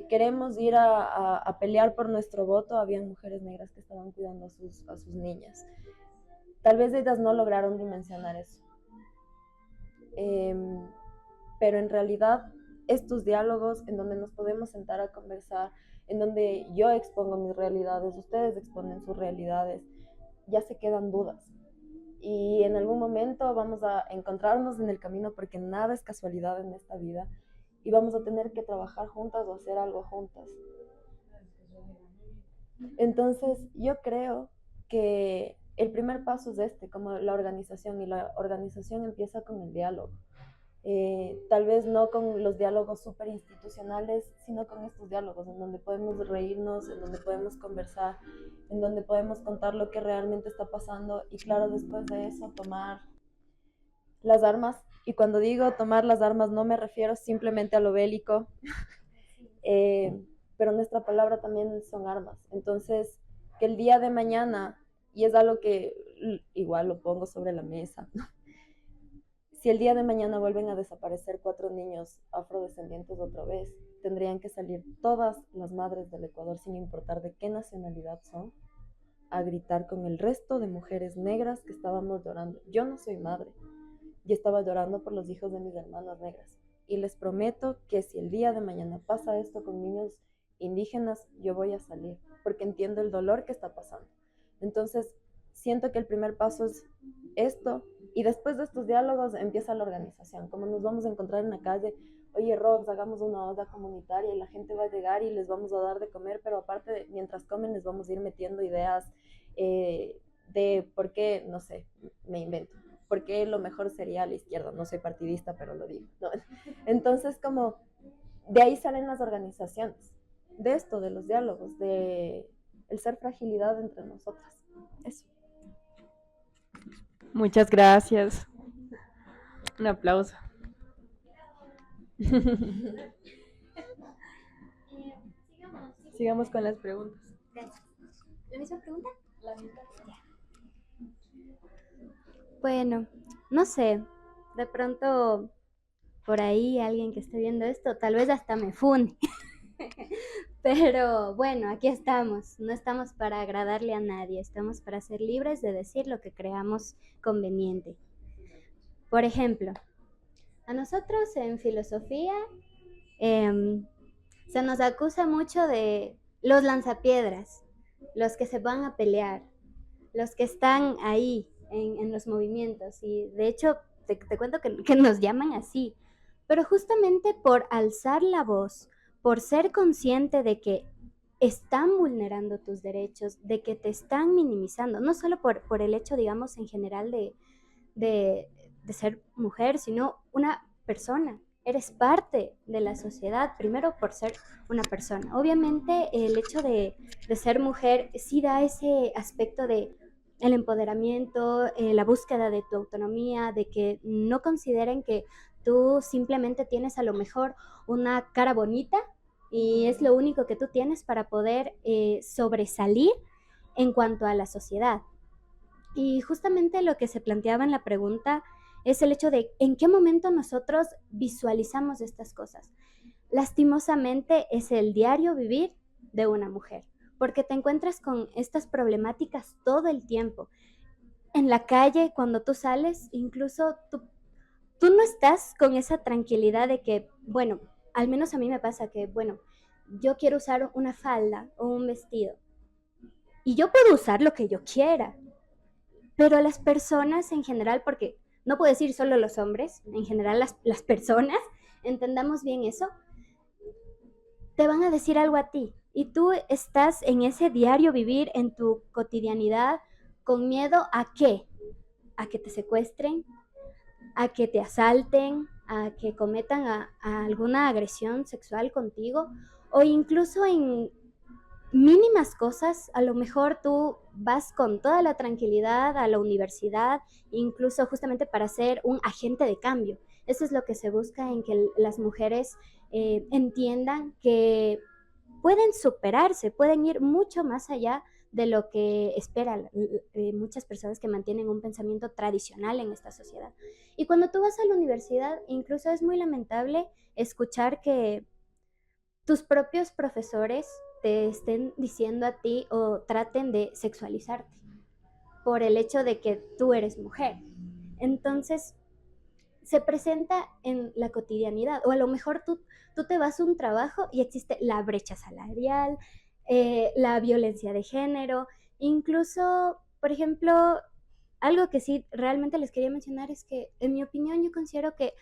queremos ir a pelear por nuestro voto, habían mujeres negras que estaban cuidando a sus niñas. Tal vez ellas no lograron dimensionar eso. Pero en realidad estos diálogos en donde nos podemos sentar a conversar, en donde yo expongo mis realidades, ustedes exponen sus realidades, ya se quedan dudas. Y en algún momento vamos a encontrarnos en el camino porque nada es casualidad en esta vida y vamos a tener que trabajar juntas o hacer algo juntas. Entonces yo creo que el primer paso es como la organización, y la organización empieza con el diálogo. Tal vez no con los diálogos súper institucionales, sino con estos diálogos en donde podemos reírnos, en donde podemos conversar, en donde podemos contar lo que realmente está pasando y claro, después de eso tomar las armas. Y cuando digo tomar las armas no me refiero simplemente a lo bélico, pero nuestra palabra también son armas. Entonces, que el día de mañana, y es algo que igual lo pongo sobre la mesa, ¿no? Si el día de mañana vuelven a desaparecer 4 niños afrodescendientes otra vez, tendrían que salir todas las madres del Ecuador, sin importar de qué nacionalidad son, a gritar con el resto de mujeres negras que estábamos llorando. Yo no soy madre y estaba llorando por los hijos de mis hermanas negras. Y les prometo que si el día de mañana pasa esto con niños indígenas, yo voy a salir, porque entiendo el dolor que está pasando. Entonces, siento que el primer paso es esto, y después de estos diálogos empieza la organización. Como nos vamos a encontrar en la calle, oye, Rox, hagamos una olla comunitaria y la gente va a llegar y les vamos a dar de comer, pero aparte, mientras comen, les vamos a ir metiendo ideas de por qué, no sé, me invento, por qué lo mejor sería a la izquierda. No soy partidista, pero lo digo, ¿no? Entonces, como de ahí salen las organizaciones, de esto, de los diálogos, de el ser fragilidad entre nosotras. Eso. Muchas gracias. Un aplauso. Sigamos con las preguntas. Gracias. ¿La misma pregunta? La misma. Bueno, no sé, de pronto por ahí alguien que esté viendo esto, tal vez hasta me fune. Pero bueno, aquí estamos. No estamos para agradarle a nadie, estamos para ser libres de decir lo que creamos conveniente. Por ejemplo, a nosotros en filosofía se nos acusa mucho de los lanzapiedras, los que se van a pelear, los que están ahí en los movimientos. Y de hecho, te cuento que nos llaman así. Pero justamente por alzar la voz, por ser consciente de que están vulnerando tus derechos, de que te están minimizando, no solo por el hecho, digamos, en general de ser mujer, sino una persona. Eres parte de la sociedad, primero por ser una persona. Obviamente el hecho de ser mujer sí da ese aspecto de el empoderamiento, la búsqueda de tu autonomía, de que no consideren que tú simplemente tienes a lo mejor una cara bonita y es lo único que tú tienes para poder sobresalir en cuanto a la sociedad. Y justamente lo que se planteaba en la pregunta es el hecho de en qué momento nosotros visualizamos estas cosas. Lastimosamente es el diario vivir de una mujer, porque te encuentras con estas problemáticas todo el tiempo. En la calle, cuando tú sales, incluso tú no estás con esa tranquilidad de que, bueno, al menos a mí me pasa que, bueno, yo quiero usar una falda o un vestido y yo puedo usar lo que yo quiera, pero las personas en general, porque no puedo decir solo los hombres, en general las personas, entendamos bien eso, te van a decir algo a ti. Y tú estás en ese diario vivir, en tu cotidianidad, con miedo a qué? A que te secuestren, a que te asalten, a que cometan a alguna agresión sexual contigo, o incluso en mínimas cosas, a lo mejor tú vas con toda la tranquilidad a la universidad, incluso justamente para ser un agente de cambio. Eso es lo que se busca, en que las mujeres entiendan que pueden superarse, pueden ir mucho más allá de lo que esperan muchas personas que mantienen un pensamiento tradicional en esta sociedad. Y cuando tú vas a la universidad, incluso es muy lamentable escuchar que tus propios profesores te estén diciendo a ti o traten de sexualizarte por el hecho de que tú eres mujer. Entonces, se presenta en la cotidianidad, o a lo mejor tú te vas a un trabajo y existe la brecha salarial, la violencia de género, incluso, por ejemplo, algo que sí realmente les quería mencionar es que, en mi opinión, yo considero que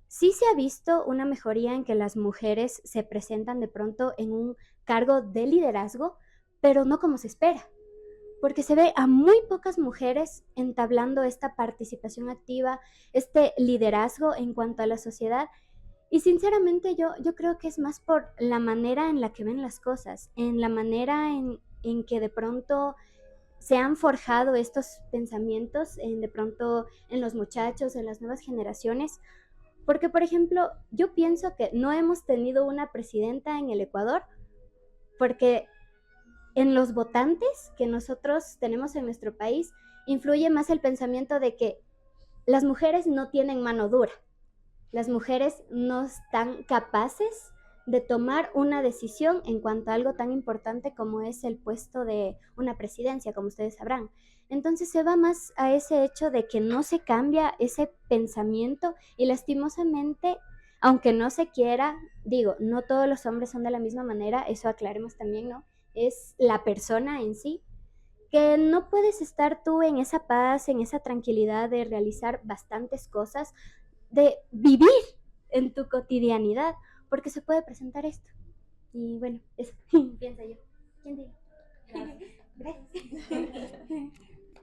sí se ha visto una mejoría en que las mujeres se presentan de pronto en un cargo de liderazgo, pero no como se espera, porque se ve a muy pocas mujeres entablando esta participación activa, este liderazgo en cuanto a la sociedad. Y sinceramente yo creo que es más por la manera en la que ven las cosas, en la manera en que de pronto se han forjado estos pensamientos, de pronto en los muchachos, en las nuevas generaciones. Porque, por ejemplo, yo pienso que no hemos tenido una presidenta en el Ecuador porque en los votantes que nosotros tenemos en nuestro país influye más el pensamiento de que las mujeres no tienen mano dura, las mujeres no están capaces de tomar una decisión en cuanto a algo tan importante como es el puesto de una presidencia, como ustedes sabrán. Entonces se va más a ese hecho de que no se cambia ese pensamiento y lastimosamente, aunque no se quiera, digo, no todos los hombres son de la misma manera, eso aclaremos también, ¿no? Es la persona en sí, que no puedes estar tú en esa paz, en esa tranquilidad de realizar bastantes cosas, de vivir en tu cotidianidad, porque se puede presentar esto. Y bueno, eso pienso yo. ¿Quién diga? Gracias.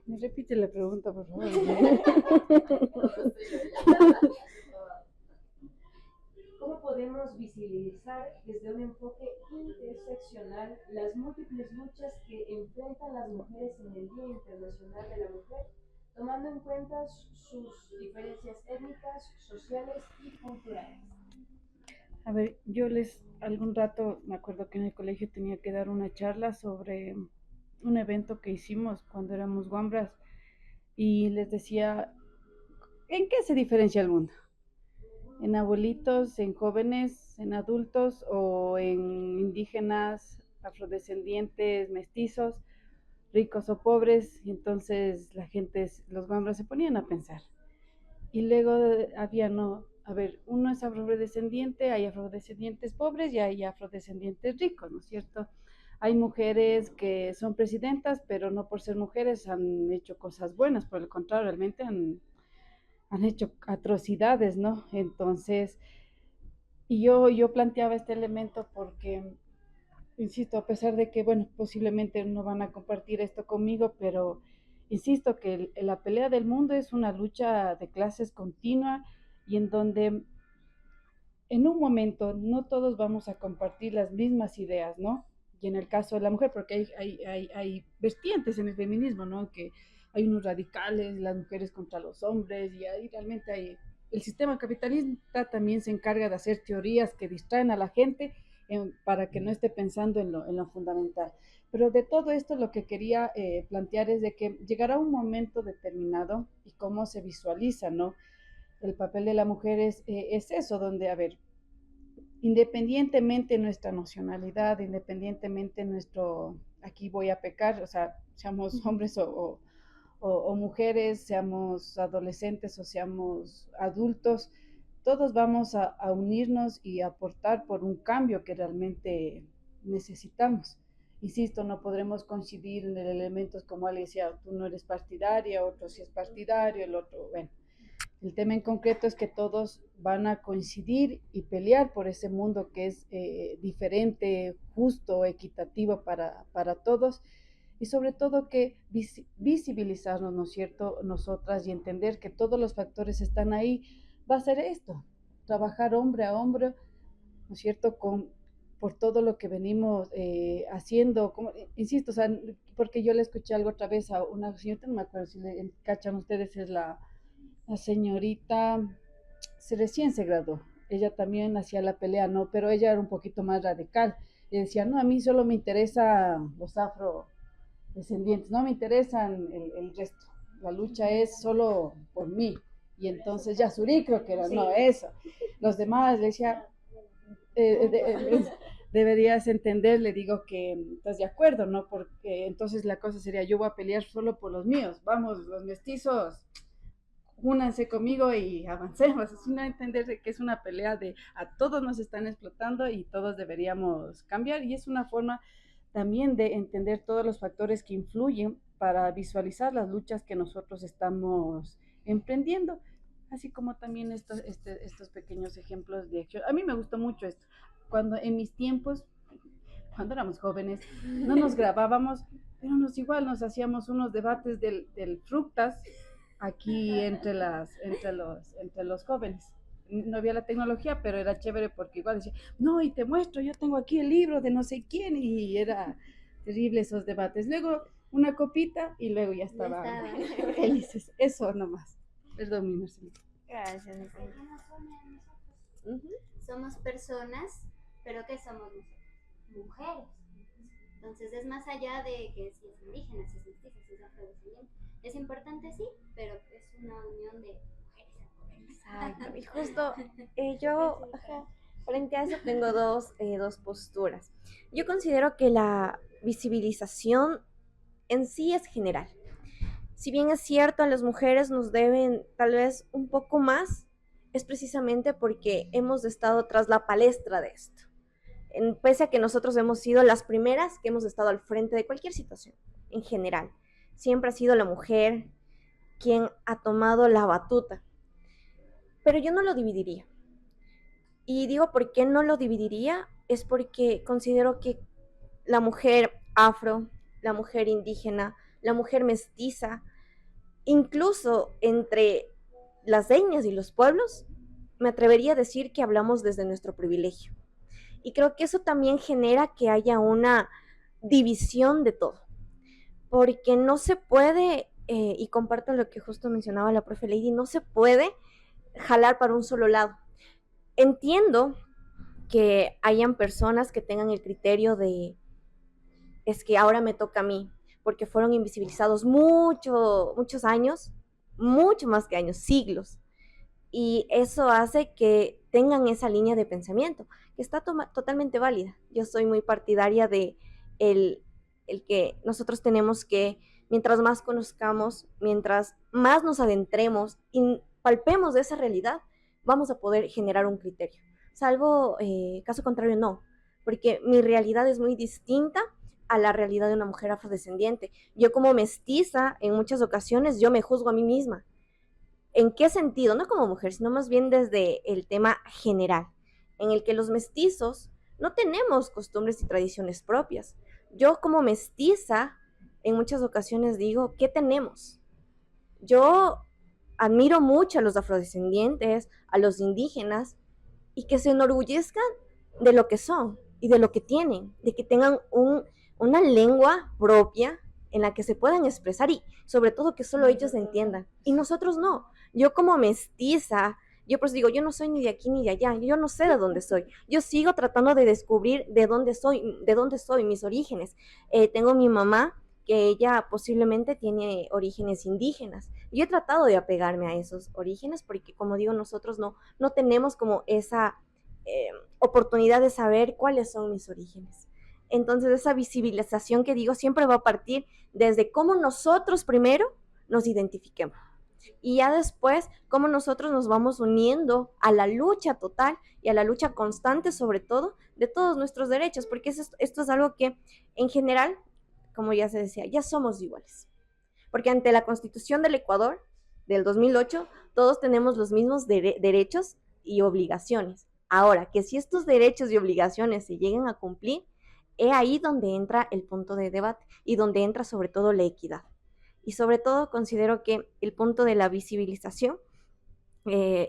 Me repite la pregunta, por favor. ¿Cómo podemos visibilizar desde un enfoque interseccional las múltiples luchas que enfrentan las mujeres en el Día Internacional de la Mujer, tomando en cuenta sus diferencias étnicas, sociales y culturales? A ver, algún rato me acuerdo que en el colegio tenía que dar una charla sobre un evento que hicimos cuando éramos guambras y les decía, ¿en qué se diferencia el mundo? ¿En abuelitos, en jóvenes, en adultos o en indígenas, afrodescendientes, mestizos, ricos o pobres? Y entonces los guambras se ponían a pensar. Y luego había, no, a ver, uno es afrodescendiente, hay afrodescendientes pobres y hay afrodescendientes ricos, ¿no es cierto? Hay mujeres que son presidentas, pero no por ser mujeres han hecho cosas buenas, por el contrario, realmente han hecho atrocidades, ¿no? Entonces, yo planteaba este elemento porque, insisto, a pesar de que, bueno, posiblemente no van a compartir esto conmigo, pero insisto que la pelea del mundo es una lucha de clases continua y en donde en un momento no todos vamos a compartir las mismas ideas, ¿no? Y en el caso de la mujer, porque hay vertientes en el feminismo, ¿no? Que hay unos radicales, las mujeres contra los hombres, y ahí realmente el sistema capitalista también se encarga de hacer teorías que distraen a la gente para que no esté pensando en lo fundamental. Pero de todo esto lo que quería plantear es de que llegará un momento determinado y cómo se visualiza, ¿no? El papel de la mujer es eso, donde, a ver, independientemente de nuestra nacionalidad, independientemente de aquí voy a pecar, o sea, seamos hombres o mujeres, seamos adolescentes o seamos adultos, todos vamos a unirnos y aportar por un cambio que realmente necesitamos. insisto, no podremos coincidir en el elementos como alguien decía, tú no eres partidaria, otro sí es partidario, el otro, bueno. El tema en concreto es que todos van a coincidir y pelear por ese mundo que es diferente, justo, equitativo para todos y sobre todo que visibilizarnos, ¿no es cierto?, nosotras y entender que todos los factores están ahí, va a ser esto, trabajar hombre a hombre, ¿no es cierto?, por todo lo que venimos haciendo, como, insisto, o sea, porque yo le escuché algo otra vez a una señorita, no me acuerdo si le cachan ustedes, es la señorita, recién se graduó, ella también hacía la pelea, ¿no? Pero ella era un poquito más radical, y decía, no, a mí solo me interesan los afrodescendientes, no me interesan el resto, la lucha es solo por mí, y entonces ya Suri creo que era, no, eso, los demás, le decía, deberías entender, le digo que estás de acuerdo, ¿no? Porque entonces la cosa sería, yo voy a pelear solo por los míos, vamos, los mestizos, únanse conmigo y avancemos, es una entender de que es una pelea de a todos nos están explotando y todos deberíamos cambiar y es una forma también de entender todos los factores que influyen para visualizar las luchas que nosotros estamos emprendiendo, así como también estos pequeños ejemplos de acción. A mí me gustó mucho esto, cuando en mis tiempos, cuando éramos jóvenes, no nos grabábamos, pero igual nos hacíamos unos debates del fructas, aquí entre los jóvenes. No había la tecnología, pero era chévere porque igual decía, no, y te muestro, yo tengo aquí el libro de no sé quién, y era terrible esos debates. Luego una copita y luego ya estaban felices. Eso nomás. Perdón, mi Marcelita. Gracias, Somos personas, pero ¿qué somos nosotros? Mujeres. Entonces es más allá de que si es indígena, si es mestiza, si es afrodescendiente. Es importante, sí, pero es una unión de mujeres. Exacto, y justo yo, frente a eso tengo dos posturas. Yo considero que la visibilización en sí es general. Si bien es cierto, a las mujeres nos deben tal vez un poco más, es precisamente porque hemos estado tras la palestra de esto. Pese a que nosotros hemos sido las primeras que hemos estado al frente de cualquier situación, en general. Siempre ha sido la mujer quien ha tomado la batuta. Pero yo no lo dividiría. Y digo, ¿por qué no lo dividiría? Es porque considero que la mujer afro, la mujer indígena, la mujer mestiza, incluso entre las etnias y los pueblos, me atrevería a decir que hablamos desde nuestro privilegio. Y creo que eso también genera que haya una división de todo. Porque no se puede, y comparto lo que justo mencionaba la profe Lady, no se puede jalar para un solo lado. Entiendo que hayan personas que tengan el criterio de, es que ahora me toca a mí, porque fueron invisibilizados muchos años, mucho más que años, siglos. Y eso hace que tengan esa línea de pensamiento, que está totalmente válida. Yo soy muy partidaria de el que nosotros tenemos que, mientras más conozcamos, mientras más nos adentremos y palpemos de esa realidad, vamos a poder generar un criterio. Salvo, caso contrario, no, porque mi realidad es muy distinta a la realidad de una mujer afrodescendiente. Yo como mestiza, en muchas ocasiones, yo me juzgo a mí misma. ¿En qué sentido? No como mujer, sino más bien desde el tema general, en el que los mestizos no tenemos costumbres y tradiciones propias. Yo como mestiza, en muchas ocasiones digo, ¿qué tenemos? Yo admiro mucho a los afrodescendientes, a los indígenas, y que se enorgullezcan de lo que son y de lo que tienen, de que tengan una lengua propia en la que se puedan expresar y sobre todo que solo ellos entiendan. Y nosotros no. Yo como mestiza, yo pues digo, yo no soy ni de aquí ni de allá, yo no sé de dónde soy. Yo sigo tratando de descubrir de dónde soy, mis orígenes. Tengo mi mamá, que ella posiblemente tiene orígenes indígenas. Yo he tratado de apegarme a esos orígenes porque, como digo, nosotros no tenemos como esa oportunidad de saber cuáles son mis orígenes. Entonces, esa visibilización que digo siempre va a partir desde cómo nosotros primero nos identifiquemos. Y ya después, cómo nosotros nos vamos uniendo a la lucha total y a la lucha constante, sobre todo, de todos nuestros derechos, porque esto es algo que en general, como ya se decía, ya somos iguales. Porque ante la Constitución del Ecuador del 2008, todos tenemos los mismos derechos y obligaciones. Ahora, que si estos derechos y obligaciones se llegan a cumplir, es ahí donde entra el punto de debate y donde entra sobre todo la equidad. Y sobre todo considero que el punto de la visibilización,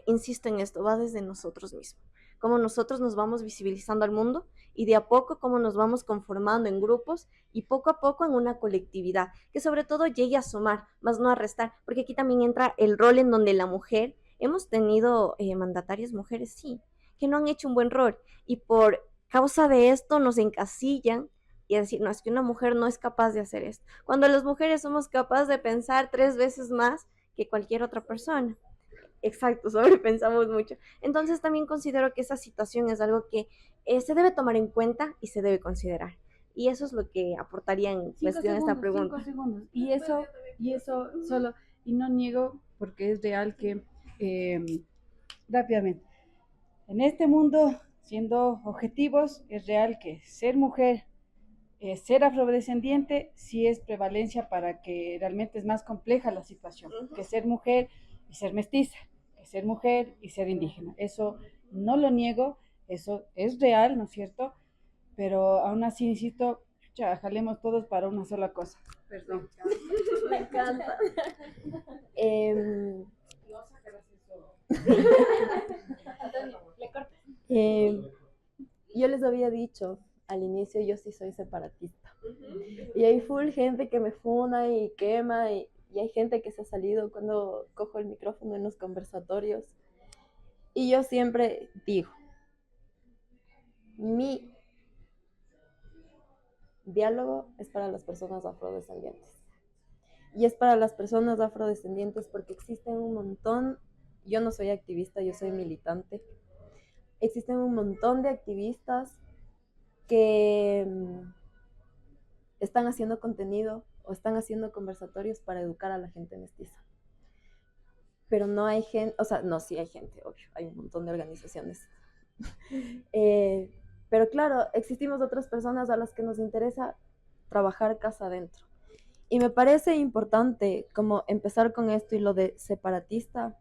insisto en esto, va desde nosotros mismos. Cómo nosotros nos vamos visibilizando al mundo y de a poco cómo nos vamos conformando en grupos y poco a poco en una colectividad, que sobre todo llegue a sumar, más no a restar, porque aquí también entra el rol en donde la mujer, hemos tenido mandatarias mujeres, sí, que no han hecho un buen rol y por causa de esto nos encasillan y decir, no, es que una mujer no es capaz de hacer esto, cuando las mujeres somos capaces de pensar 3 veces más que cualquier otra persona. Exacto, sobrepensamos mucho. Entonces también considero que esa situación es algo que se debe tomar en cuenta y se debe considerar. Y eso es lo que aportaría en cuestión a esta pregunta. 5 segundos. Y eso solo, y no niego porque es real que, rápidamente, en este mundo, siendo objetivos, es real que ser mujer, ser afrodescendiente, sí es prevalencia para que realmente es más compleja la situación, que ser mujer y ser mestiza, que ser mujer y ser indígena. Eso no lo niego, eso es real, ¿no es cierto? Pero aún así, insisto, ya, jalemos todos para una sola cosa. Perdón. Me encanta. Yo les había dicho al inicio, yo sí soy separatista. Y hay full gente que me funa y quema y hay gente que se ha salido cuando cojo el micrófono en los conversatorios. Y yo siempre digo, mi diálogo es para las personas afrodescendientes. Y es para las personas afrodescendientes porque existen un montón, yo no soy activista, yo soy militante. Existen un montón de activistas que están haciendo contenido o están haciendo conversatorios para educar a la gente mestiza. Pero no hay gente, o sea, no, sí hay gente, obvio, hay un montón de organizaciones. Pero claro, existimos otras personas a las que nos interesa trabajar casa adentro. Y me parece importante como empezar con esto y lo de separatista,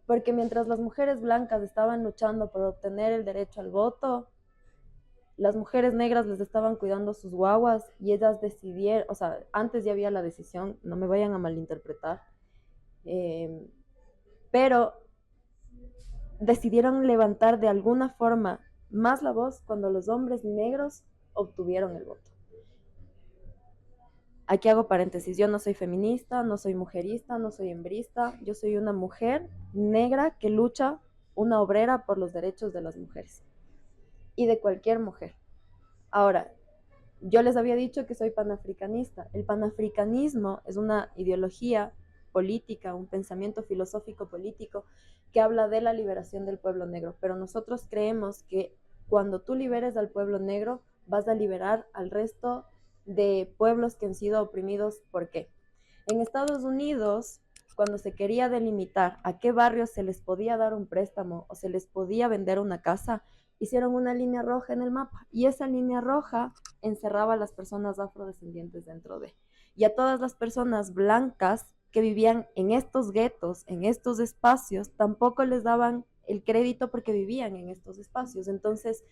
porque mientras las mujeres blancas estaban luchando por obtener el derecho al voto, las mujeres negras les estaban cuidando sus guaguas y ellas decidieron, o sea, antes ya había la decisión, no me vayan a malinterpretar, pero decidieron levantar de alguna forma más la voz cuando los hombres negros obtuvieron el voto. Aquí hago paréntesis, yo no soy feminista, no soy mujerista, no soy hembrista, yo soy una mujer negra que lucha, una obrera por los derechos de las mujeres y de cualquier mujer. Ahora, yo les había dicho que soy panafricanista. El panafricanismo es una ideología política, un pensamiento filosófico político que habla de la liberación del pueblo negro, pero nosotros creemos que cuando tú liberes al pueblo negro, vas a liberar al resto de pueblos que han sido oprimidos. ¿Por qué? En Estados Unidos, cuando se quería delimitar a qué barrios se les podía dar un préstamo o se les podía vender una casa, hicieron una línea roja en el mapa y esa línea roja encerraba a las personas afrodescendientes dentro de, y a todas las personas blancas que vivían en estos guetos, en estos espacios, tampoco les daban el crédito porque vivían en estos espacios. Entonces,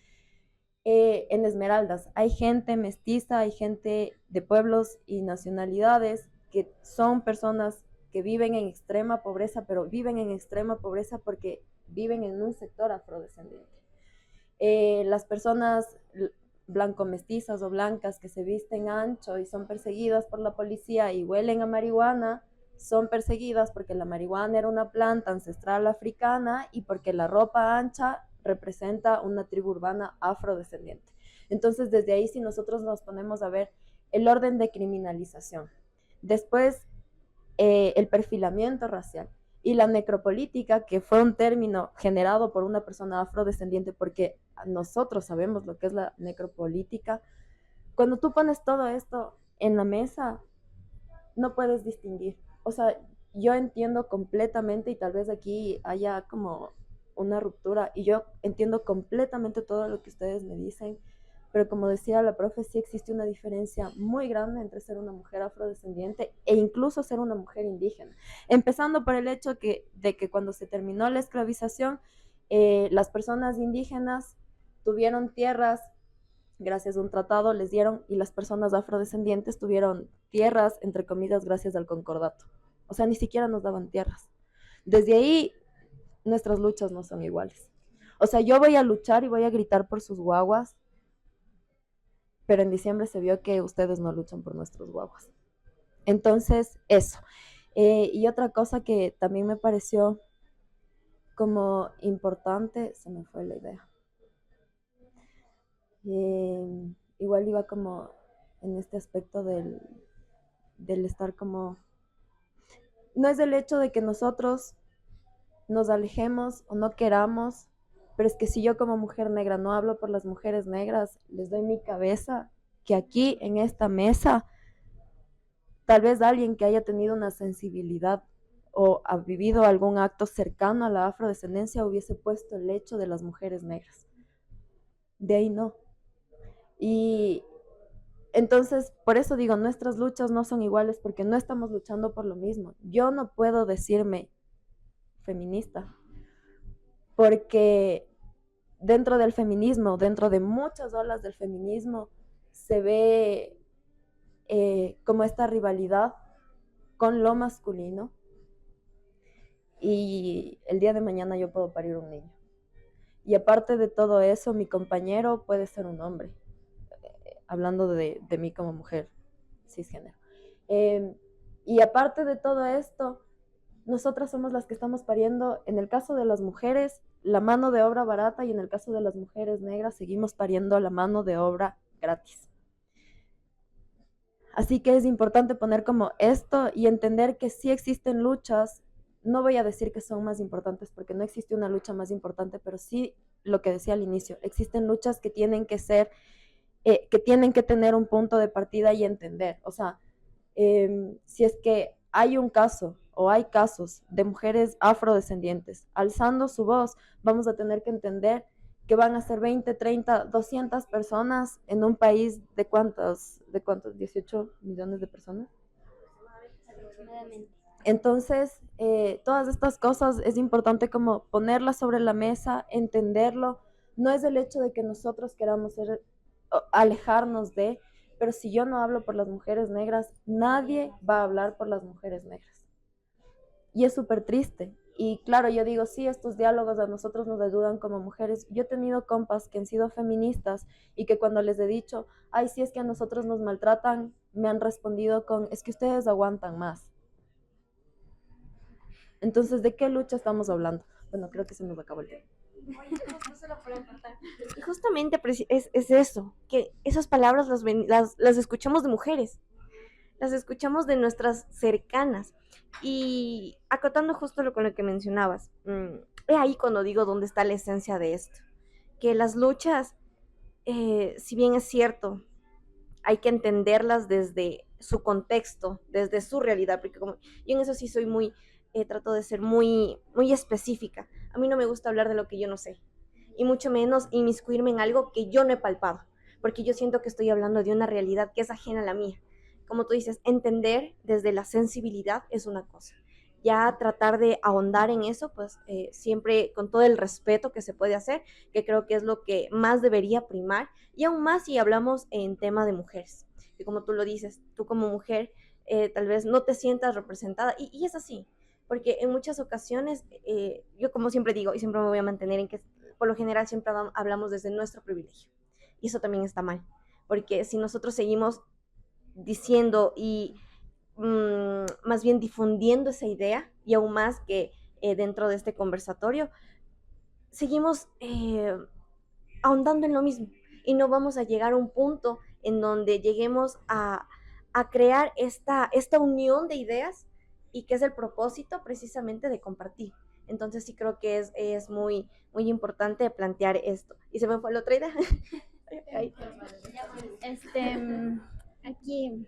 en Esmeraldas hay gente mestiza, hay gente de pueblos y nacionalidades que son personas que viven en extrema pobreza, pero viven en extrema pobreza porque viven en un sector afrodescendiente. Las personas blanco-mestizas o blancas que se visten ancho y son perseguidas por la policía y huelen a marihuana, son perseguidas porque la marihuana era una planta ancestral africana y porque la ropa ancha representa una tribu urbana afrodescendiente. Entonces, desde ahí, si nosotros nos ponemos a ver el orden de criminalización, después el perfilamiento racial y la necropolítica, que fue un término generado por una persona afrodescendiente, porque nosotros sabemos lo que es la necropolítica. Cuando tú pones todo esto en la mesa, no puedes distinguir. O sea, yo entiendo completamente, y tal vez aquí haya como una ruptura, y yo entiendo completamente todo lo que ustedes me dicen, pero como decía la profe, sí existe una diferencia muy grande entre ser una mujer afrodescendiente e incluso ser una mujer indígena. Empezando por el hecho de que cuando se terminó la esclavización, las personas indígenas tuvieron tierras gracias a un tratado, les dieron, y las personas afrodescendientes tuvieron tierras, entre comillas, gracias al concordato. O sea, ni siquiera nos daban tierras. Desde ahí, nuestras luchas no son iguales. O sea, yo voy a luchar y voy a gritar por sus guaguas, pero en diciembre se vio que ustedes no luchan por nuestros guaguas. Entonces, eso. Y otra cosa que también me pareció como importante, se me fue la idea. Igual iba como en este aspecto del estar como... No es el hecho de que nosotros nos alejemos o no queramos, pero es que si yo como mujer negra no hablo por las mujeres negras, les doy mi cabeza, que aquí en esta mesa, tal vez alguien que haya tenido una sensibilidad o ha vivido algún acto cercano a la afrodescendencia hubiese puesto el hecho de las mujeres negras. De ahí no. Y entonces, por eso digo, nuestras luchas no son iguales porque no estamos luchando por lo mismo. Yo no puedo decirme feminista porque dentro del feminismo, dentro de muchas olas del feminismo, se ve como esta rivalidad con lo masculino, y el día de mañana yo puedo parir un niño. Y aparte de todo eso, mi compañero puede ser un hombre, hablando de mí como mujer cisgénero. Y aparte de todo esto, nosotras somos las que estamos pariendo, en el caso de las mujeres, la mano de obra barata, y en el caso de las mujeres negras, seguimos pariendo la mano de obra gratis. Así que es importante poner como esto y entender que sí existen luchas. No voy a decir que son más importantes porque no existe una lucha más importante, pero sí lo que decía al inicio, existen luchas que tienen que ser, que tienen que tener un punto de partida y entender. O sea, si es que hay un caso o hay casos de mujeres afrodescendientes alzando su voz, vamos a tener que entender que van a ser 20, 30, 200 personas en un país de cuántos, 18 millones de personas. Aproximadamente. Entonces, todas estas cosas es importante como ponerlas sobre la mesa, entenderlo. No es el hecho de que nosotros queramos alejarnos de, pero si yo no hablo por las mujeres negras, nadie va a hablar por las mujeres negras. Y es súper triste. Y claro, yo digo, sí, estos diálogos a nosotros nos ayudan como mujeres. Yo he tenido compas que han sido feministas y que cuando les he dicho, ay, sí, es que a nosotros nos maltratan, me han respondido con, es que ustedes aguantan más. Entonces, ¿de qué lucha estamos hablando? Bueno, creo que se nos acabó el tiempo. Y justamente es eso, que esas palabras las escuchamos de mujeres, las escuchamos de nuestras cercanas. Y acotando justo con lo que mencionabas, es ahí cuando digo dónde está la esencia de esto, que las luchas, si bien es cierto, hay que entenderlas desde su contexto, desde su realidad, porque como yo en eso sí soy muy, trato de ser muy, muy específica. A mí no me gusta hablar de lo que yo no sé, y mucho menos inmiscuirme en algo que yo no he palpado, porque yo siento que estoy hablando de una realidad que es ajena a la mía. Como tú dices, entender desde la sensibilidad es una cosa. Ya tratar de ahondar en eso, pues siempre con todo el respeto que se puede hacer, que creo que es lo que más debería primar, y aún más si hablamos en tema de mujeres, que como tú lo dices, tú como mujer tal vez no te sientas representada, y es así, porque en muchas ocasiones, yo como siempre digo, y siempre me voy a mantener en que por lo general siempre hablamos desde nuestro privilegio, y eso también está mal, porque si nosotros seguimos diciendo y más bien difundiendo esa idea, y aún más que dentro de este conversatorio, seguimos ahondando en lo mismo y no vamos a llegar a un punto en donde lleguemos a crear esta unión de ideas, y que es el propósito precisamente de compartir. Entonces sí creo que es muy, muy importante plantear esto. Y se me fue la otra idea. Aquí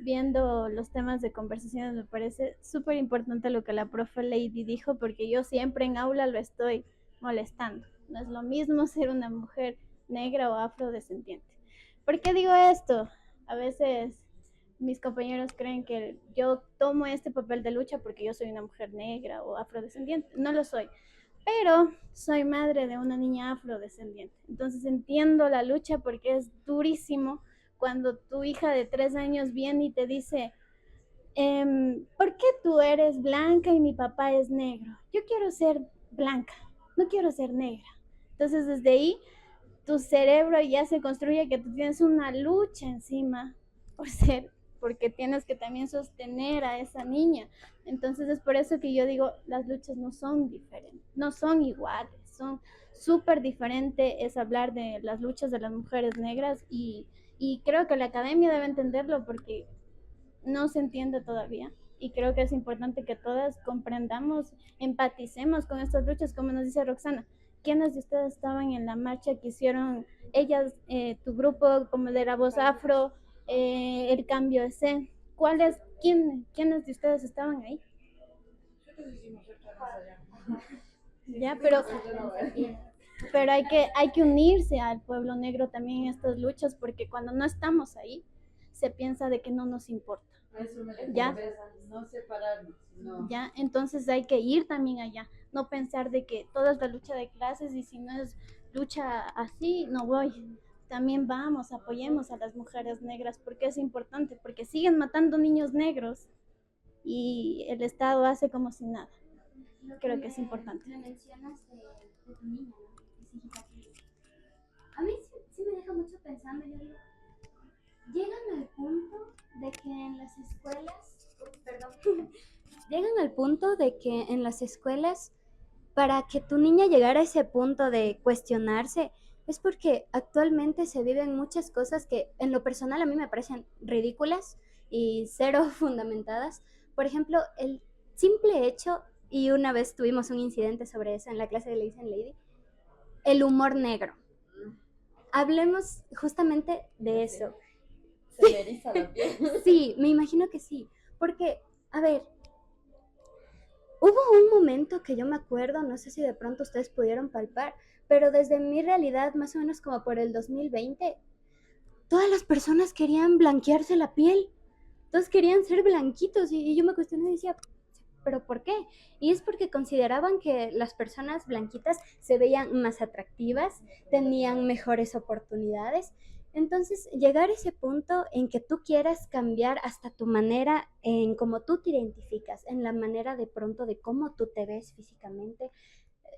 viendo los temas de conversaciones, me parece súper importante lo que la profe Lady dijo, porque yo siempre en aula lo estoy molestando. No es lo mismo ser una mujer negra o afrodescendiente. ¿Por qué digo esto? A veces mis compañeros creen que yo tomo este papel de lucha porque yo soy una mujer negra o afrodescendiente. No lo soy, pero soy madre de una niña afrodescendiente. Entonces entiendo la lucha porque es durísimo cuando tu hija de 3 años viene y te dice, ¿por qué tú eres blanca y mi papá es negro? Yo quiero ser blanca, no quiero ser negra. Entonces desde ahí tu cerebro ya se construye que tú tienes una lucha encima por ser, porque tienes que también sostener a esa niña. Entonces es por eso que yo digo, las luchas no son diferentes, no son iguales, son súper diferentes. Es hablar de las luchas de las mujeres negras y creo que la academia debe entenderlo porque no se entiende todavía. Y creo que es importante que todas comprendamos, empaticemos con estas luchas, como nos dice Roxana. ¿Quiénes de ustedes estaban en la marcha que hicieron ellas, tu grupo, como el de la voz afro, el cambio ese? ¿Quiénes de ustedes estaban ahí? Ya, pero hay que unirse al pueblo negro también en estas luchas, porque cuando no estamos ahí, se piensa de que no nos importa. ¿Ya? No separarnos, no. ¿Ya? Entonces hay que ir también allá, no pensar de que toda es la lucha de clases y si no es lucha así, no voy. También vamos, apoyemos a las mujeres negras porque es importante, porque siguen matando niños negros y el Estado hace como si nada. Creo que es importante. Me mencionas de tu niña, ¿no? A mí sí me deja mucho pensando, yo digo, llegan al punto de que en las escuelas, llegan al punto de que en las escuelas, para que tu niña llegara a ese punto de cuestionarse, es porque actualmente se viven muchas cosas que en lo personal a mí me parecen ridículas y cero fundamentadas. Por ejemplo, el simple hecho, y una vez tuvimos un incidente sobre eso en la clase de Ladies and Lady, el humor negro. Hablemos justamente de eso. Se me eriza la piel. Sí, me imagino que sí, porque, a ver, hubo un momento que yo me acuerdo, no sé si de pronto ustedes pudieron palpar, pero desde mi realidad, más o menos como por el 2020, todas las personas querían blanquearse la piel, todos querían ser blanquitos y yo me cuestioné y decía, ¿pero por qué? Y es porque consideraban que las personas blanquitas se veían más atractivas, tenían mejores oportunidades. Entonces, llegar a ese punto en que tú quieras cambiar hasta tu manera, en cómo tú te identificas, en la manera de pronto de cómo tú te ves físicamente,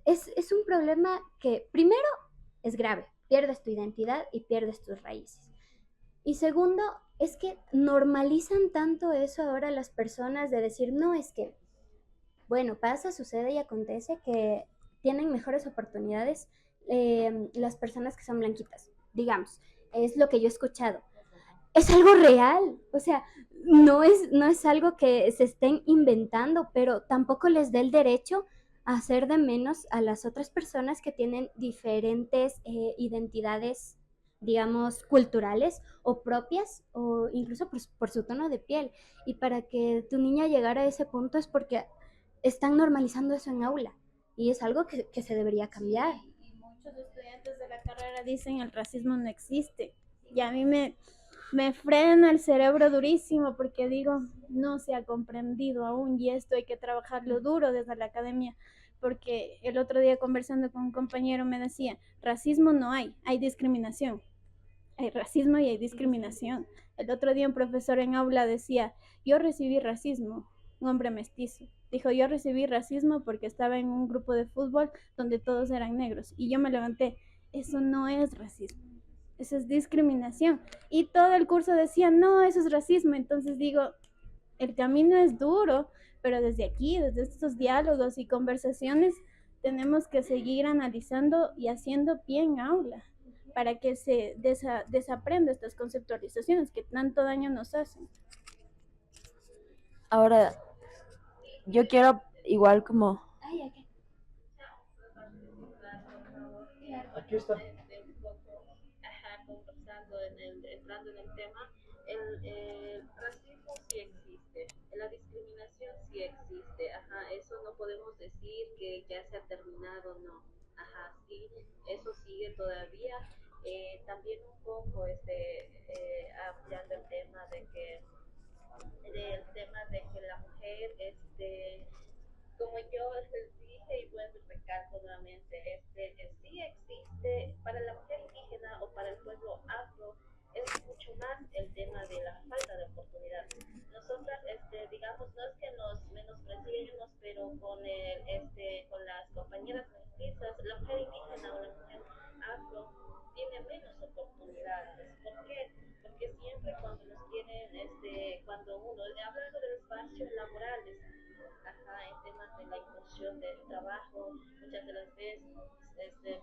es un problema que primero es grave, pierdes tu identidad y pierdes tus raíces. Y segundo, es que normalizan tanto eso ahora las personas de decir, no, es que bueno, pasa, sucede y acontece que tienen mejores oportunidades las personas que son blanquitas, digamos, es lo que yo he escuchado. Es algo real, o sea, no es algo que se estén inventando, pero tampoco les da el derecho a hacer de menos a las otras personas que tienen diferentes identidades, digamos, culturales o propias, o incluso por su tono de piel. Y para que tu niña llegara a ese punto es porque están normalizando eso en aula y es algo que se debería cambiar. Y muchos estudiantes de la carrera dicen el racismo no existe. Y a mí me frena el cerebro durísimo porque digo, no se ha comprendido aún y esto hay que trabajarlo duro desde la academia. Porque el otro día conversando con un compañero me decía, racismo no hay discriminación. Hay racismo y hay discriminación. El otro día un profesor en aula decía, yo recibí racismo, un hombre mestizo. Dijo, yo recibí racismo porque estaba en un grupo de fútbol donde todos eran negros. Y yo me levanté, eso no es racismo, eso es discriminación. Y todo el curso decía, no, eso es racismo. Entonces digo, el camino es duro, pero desde aquí, desde estos diálogos y conversaciones, tenemos que seguir analizando y haciendo pie en aula para que se desaprenda estas conceptualizaciones que tanto daño nos hacen. Ahora, yo quiero igual como... Ay, ¿qué? Aquí está. Conversando entrando en el tema, el racismo racismo sí existe, la discriminación sí existe, ajá, eso no podemos decir que ya se ha terminado, no, ajá, sí, eso sigue todavía. También un poco ampliando el tema de que del tema de que la mujer, como yo les dije y vuelvo y recalco nuevamente, sí existe para la mujer indígena o para el pueblo afro, es mucho más el tema de la falta de oportunidades. Nosotras, digamos, no es que nos menospreciemos, pero con las compañeras mestizas, la mujer indígena o la mujer afro tiene menos oportunidades. ¿Por qué? Porque siempre cuando nos quieren, cuando uno, hablando de espacios laborales, ajá, en temas de la inclusión del trabajo, muchas de las veces,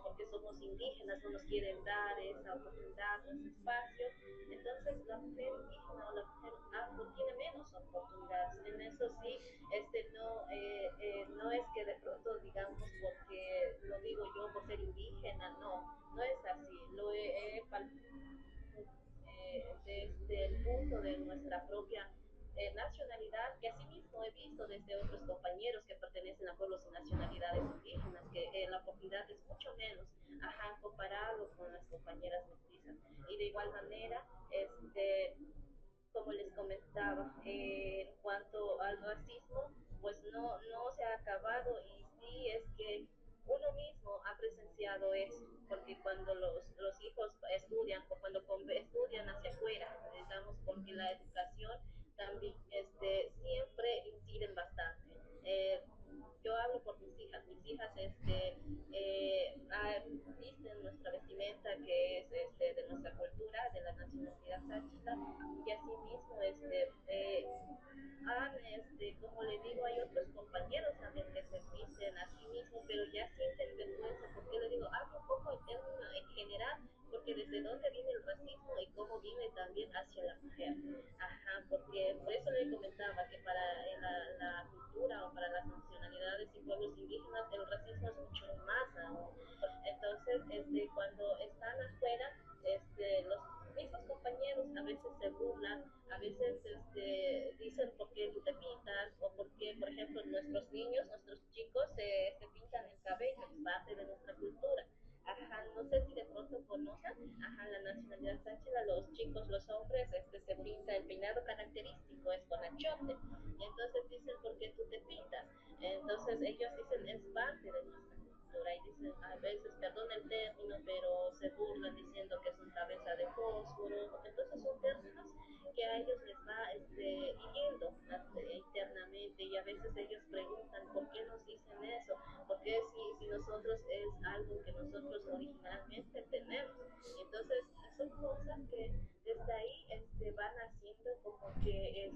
porque somos indígenas, no nos quieren dar esa oportunidad, ese espacio, entonces la mujer indígena o la mujer afro tiene menos oportunidades. En eso sí, no es que de pronto digamos porque lo digo yo por ser indígena, no, no es así. Lo he desde el punto de nuestra propia nacionalidad, que asimismo he visto desde otros compañeros que pertenecen a pueblos y nacionalidades indígenas, que la oportunidad es mucho menos, ajá, comparado con las compañeras mestizas. Y de igual manera, como les comentaba, en cuanto al racismo, pues no se ha acabado y sí es que uno mismo ha presenciado eso, porque cuando los hijos estudian o cuando estudian hacia afuera, digamos, porque la educación también siempre inciden bastante. Eh, yo hablo por mis hijas visten nuestra vestimenta que es de nuestra cultura, de la nacionalidad sáchila, y asimismo como le digo, hay otros compañeros también que se visten así mismo, pero ya sienten vergüenza, porque le digo, hablo un poco en general, porque desde dónde viene el racismo y cómo viene también hacia la mujer. Ajá, porque por eso le comentaba que para la cultura o para las nacionalidades y pueblos indígenas el racismo es mucho más aún. Entonces, cuando están afuera, los mismos compañeros a veces se burlan, a veces dicen por qué tú te pintas o por qué, por ejemplo, nuestros niños, nuestros chicos se pintan el cabello, es parte de nuestra cultura. Ajá, no sé si de pronto conocen, ajá, la nacionalidad sáchila, los chicos, los hombres, se pinta el peinado característico, es con achote. Y entonces dicen, ¿por qué tú te pintas? Entonces ellos dicen, es parte de nuestra cultura. Y dicen, a veces, perdón el término, pero se burlan diciendo que son cabeza de fósforo. Entonces son términos que a ellos les va hiriendo internamente y a veces ellos preguntan por qué nos dicen eso, porque si nosotros es algo que nosotros originalmente tenemos. Entonces son cosas que desde ahí van haciendo como que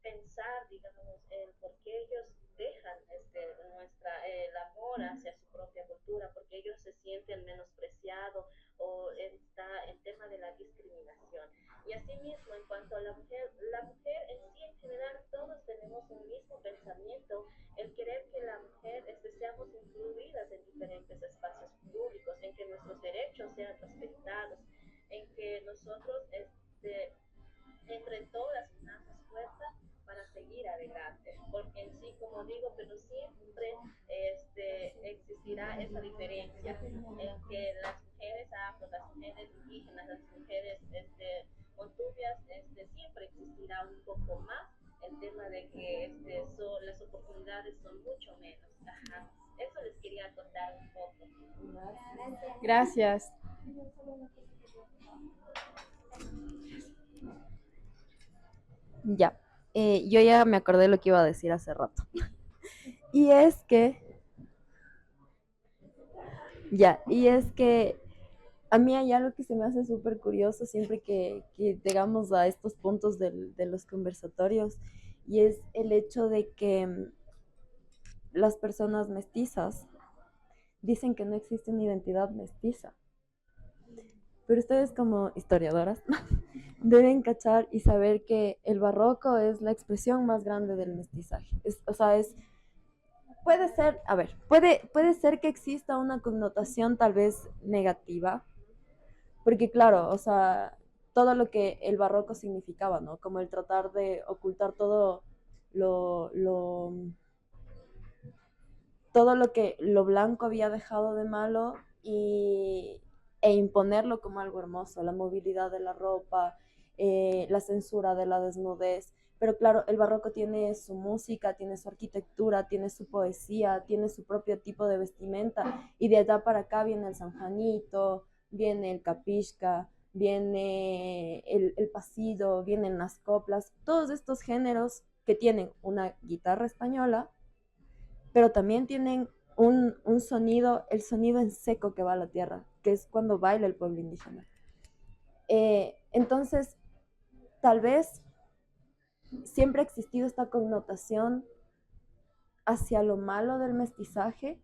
pensar, digamos, en por qué ellos dejan el amor hacia su propia cultura, porque ellos se sienten menospreciados o está el tema de la discriminación. Y asimismo, en cuanto a la mujer en sí en general, todos tenemos un mismo pensamiento, el querer que la mujer seamos incluidas en diferentes espacios públicos, en que nuestros derechos sean respetados, en que nosotros entre todas unamos fuerza para seguir adelante, porque en sí, como digo, pero siempre existirá esa diferencia en que las mujeres afro, las mujeres indígenas, las mujeres montubias, siempre existirá un poco más el tema de que las oportunidades son mucho menos. Ajá. Eso les quería contar un poco. Gracias. Ya, yo ya me acordé lo que iba a decir hace rato. Y es que, a mí hay algo que se me hace súper curioso siempre que llegamos a estos puntos de los conversatorios, y es el hecho de que las personas mestizas dicen que no existe una identidad mestiza. Pero ustedes como historiadoras deben cachar y saber que el barroco es la expresión más grande del mestizaje. Puede ser, a ver, puede ser que exista una connotación tal vez negativa, porque claro, o sea, todo lo que el barroco significaba, ¿no? Como el tratar de ocultar lo, lo, todo lo que lo blanco había dejado de malo e imponerlo como algo hermoso, la movilidad de la ropa, la censura de la desnudez. Pero claro, el barroco tiene su música, tiene su arquitectura, tiene su poesía, tiene su propio tipo de vestimenta, y de allá para acá viene el sanjanito, viene el capishka, viene el pasillo, vienen las coplas, todos estos géneros que tienen una guitarra española, pero también tienen un sonido, el sonido en seco que va a la tierra, que es cuando baila el pueblo indígena. Entonces, tal vez siempre ha existido esta connotación hacia lo malo del mestizaje,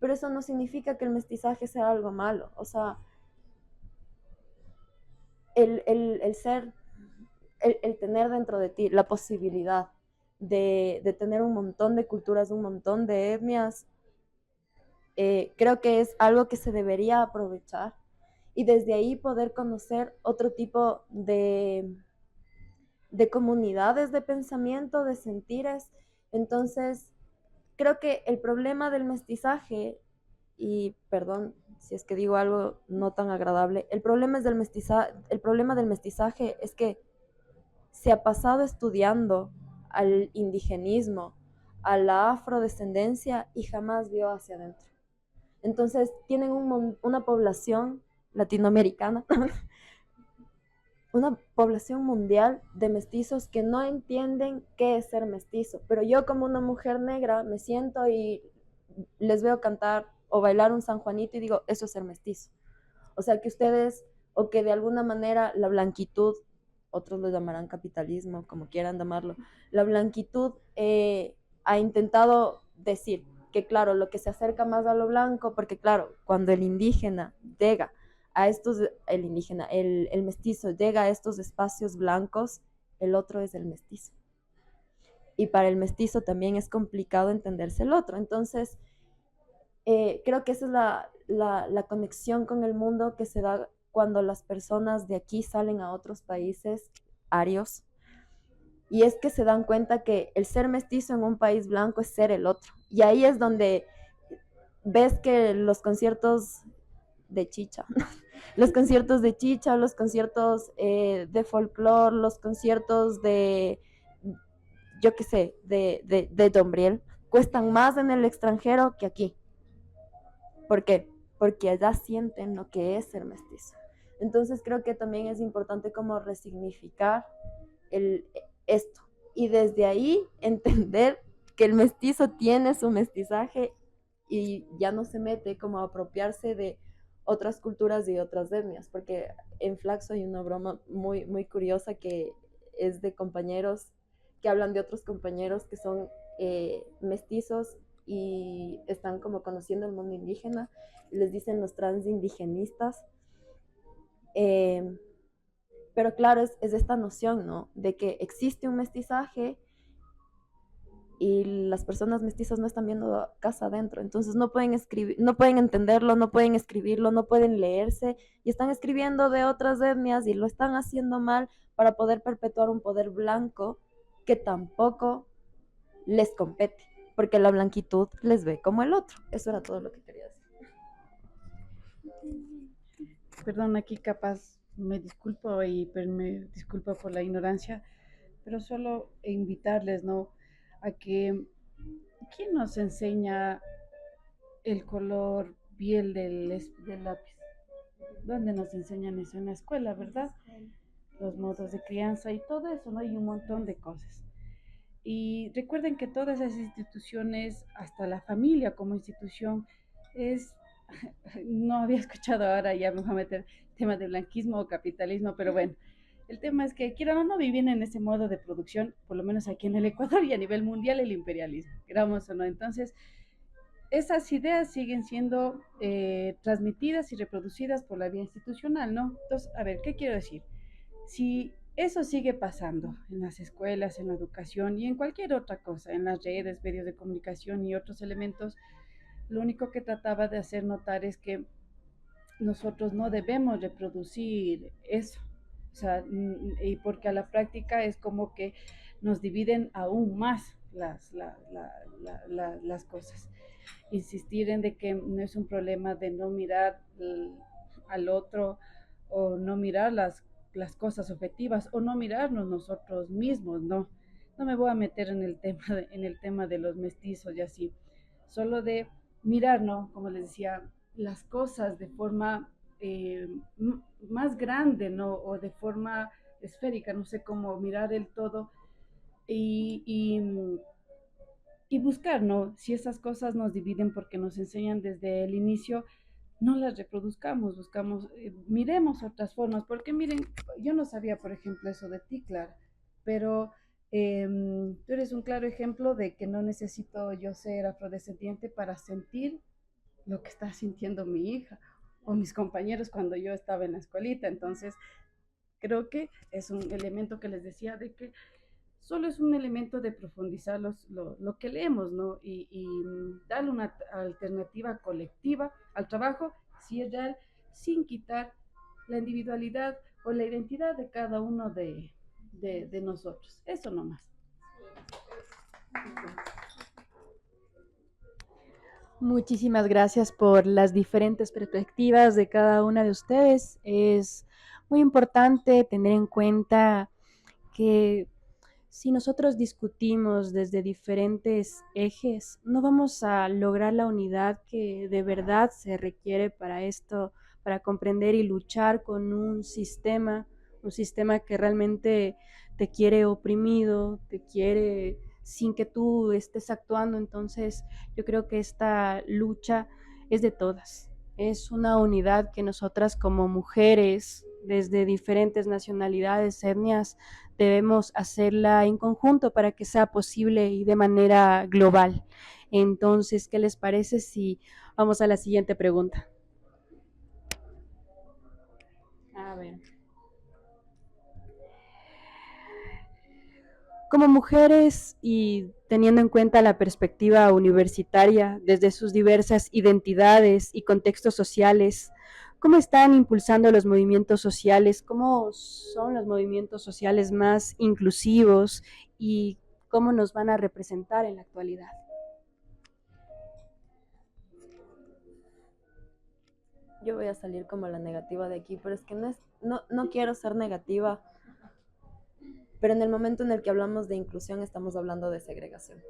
pero eso no significa que el mestizaje sea algo malo. O sea, el ser, el tener dentro de ti la posibilidad de tener un montón de culturas, un montón de etnias, creo que es algo que se debería aprovechar, y desde ahí poder conocer otro tipo de comunidades de pensamiento, de sentires. Entonces, creo que el problema del mestizaje, y perdón si es que digo algo no tan agradable, el problema del mestizaje es que se ha pasado estudiando al indigenismo, a la afrodescendencia, y jamás vio hacia adentro. Entonces tienen una población latinoamericana, una población mundial de mestizos que no entienden qué es ser mestizo. Pero yo, como una mujer negra, me siento y les veo cantar o bailar un San Juanito y digo, eso es ser mestizo. O sea, que ustedes, o que de alguna manera la blanquitud, otros lo llamarán capitalismo, como quieran llamarlo, la blanquitud ha intentado decir que, claro, lo que se acerca más a lo blanco, porque claro, cuando el indígena llega a estos, el mestizo llega a estos espacios blancos, el otro es el mestizo. Y para el mestizo también es complicado entenderse el otro. Entonces, creo que esa es la conexión con el mundo que se da cuando las personas de aquí salen a otros países arios, y es que se dan cuenta que el ser mestizo en un país blanco es ser el otro. Y ahí es donde ves que los conciertos de chicha, los conciertos de chicha, los conciertos de folclore, los conciertos de, yo qué sé, de Dombriel, cuestan más en el extranjero que aquí. ¿Por qué? Porque allá sienten lo que es ser mestizo. Entonces creo que también es importante como resignificar esto, y desde ahí entender que el mestizo tiene su mestizaje y ya no se mete como a apropiarse de otras culturas y otras etnias, porque en Flaxo hay una broma muy, muy curiosa que es de compañeros que hablan de otros compañeros que son mestizos y están como conociendo el mundo indígena, y les dicen los transindigenistas. Pero claro, es esta noción, ¿no? De que existe un mestizaje y las personas mestizas no están viendo casa adentro, entonces no pueden escribir, no pueden entenderlo, no pueden escribirlo, no pueden leerse, y están escribiendo de otras etnias y lo están haciendo mal para poder perpetuar un poder blanco que tampoco les compete, porque la blanquitud les ve como el otro. Eso era todo lo que quería decir. Perdón, aquí capaz me disculpo me disculpo por la ignorancia, pero solo invitarles, ¿no? A que, ¿quién nos enseña el color piel del lápiz? ¿Dónde nos enseñan eso? En la escuela, ¿verdad? Los modos de crianza y todo eso, ¿no? Hay un montón de cosas. Y recuerden que todas esas instituciones, hasta la familia como institución, es, no había escuchado, ahora ya me voy a meter temas de blanquismo o capitalismo, pero bueno, el tema es que quieran o no viven en ese modo de producción, por lo menos aquí en el Ecuador y a nivel mundial, el imperialismo, queramos o no. Entonces, esas ideas siguen siendo transmitidas y reproducidas por la vía institucional, ¿no? Entonces, a ver, ¿qué quiero decir? Si eso sigue pasando en las escuelas, en la educación y en cualquier otra cosa, en las redes, medios de comunicación y otros elementos, lo único que trataba de hacer notar es que nosotros no debemos reproducir eso. O sea, y porque a la práctica es como que nos dividen aún más las cosas. Insistir en de que no es un problema de no mirar al otro o no mirar las cosas objetivas o no mirarnos nosotros mismos, no. No me voy a meter en en el tema de los mestizos y así, solo de mirar, ¿no? Como les decía, las cosas de forma más grande, ¿no? O de forma esférica, no sé cómo mirar el todo y, y, y buscar, ¿no? Si esas cosas nos dividen porque nos enseñan desde el inicio, no las reproduzcamos, buscamos, miremos otras formas, porque miren, yo no sabía, por ejemplo, eso de ti, Clara, pero tú eres un claro ejemplo de que no necesito yo ser afrodescendiente para sentir lo que está sintiendo mi hija o mis compañeros cuando yo estaba en la escuelita. Entonces, creo que es un elemento que les decía de que solo es un elemento de profundizar lo que leemos, ¿no? Y darle una alternativa colectiva al trabajo, si es real, sin quitar la individualidad o la identidad de cada uno de nosotros. Eso nomás. Muchísimas gracias por las diferentes perspectivas de cada una de ustedes. Es muy importante tener en cuenta que si nosotros discutimos desde diferentes ejes, no vamos a lograr la unidad que de verdad se requiere para esto, para comprender y luchar con un sistema que realmente te quiere oprimido, te quiere sin que tú estés actuando. Entonces, yo creo que esta lucha es de todas. Es una unidad que nosotras como mujeres, desde diferentes nacionalidades, etnias, debemos hacerla en conjunto para que sea posible y de manera global. Entonces, ¿qué les parece si vamos a la siguiente pregunta? A ver. Como mujeres y teniendo en cuenta la perspectiva universitaria desde sus diversas identidades y contextos sociales, ¿cómo están impulsando los movimientos sociales? ¿Cómo son los movimientos sociales más inclusivos y cómo nos van a representar en la actualidad? Yo voy a salir como la negativa de aquí, pero es que no quiero ser negativa, pero en el momento en el que hablamos de inclusión estamos hablando de segregación,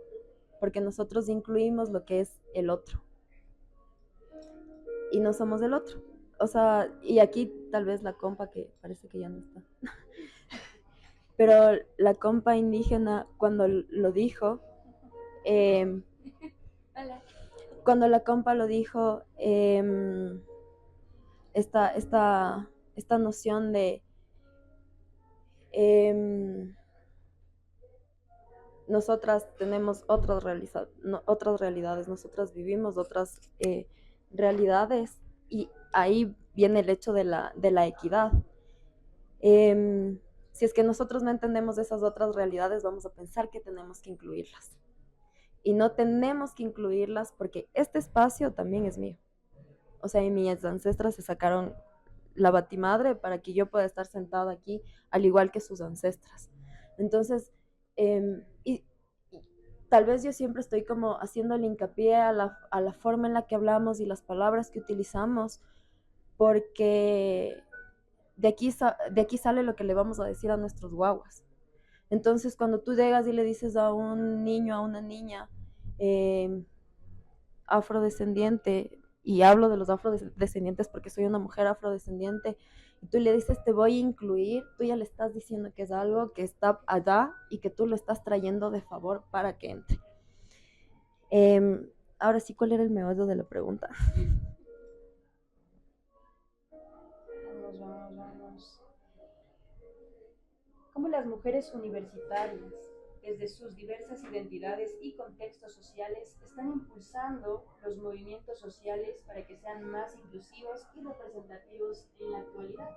porque nosotros incluimos lo que es el otro y no somos el otro. O sea, y aquí tal vez la compa que parece que ya no está, pero la compa indígena cuando lo dijo, cuando la compa lo dijo, esta noción de nosotras tenemos otras realidades, nosotras vivimos otras realidades y ahí viene el hecho de la equidad. Si es que nosotros no entendemos esas otras realidades, vamos a pensar que tenemos que incluirlas. Y no tenemos que incluirlas porque este espacio también es mío. O sea, y mis ancestras se sacaron la batimadre para que yo pueda estar sentada aquí, al igual que sus ancestras. Entonces, y tal vez yo siempre estoy como haciéndole hincapié a la forma en la que hablamos y las palabras que utilizamos, porque de aquí sale lo que le vamos a decir a nuestros guaguas. Entonces, cuando tú llegas y le dices a un niño, a una niña afrodescendiente, y hablo de los afrodescendientes porque soy una mujer afrodescendiente, y tú le dices te voy a incluir, tú ya le estás diciendo que es algo que está allá y que tú lo estás trayendo de favor para que entre. Ahora sí, ¿cuál era el meollo de la pregunta? Vamos. ¿Cómo las mujeres universitarias, desde sus diversas identidades y contextos sociales, están impulsando los movimientos sociales para que sean más inclusivos y representativos en la actualidad?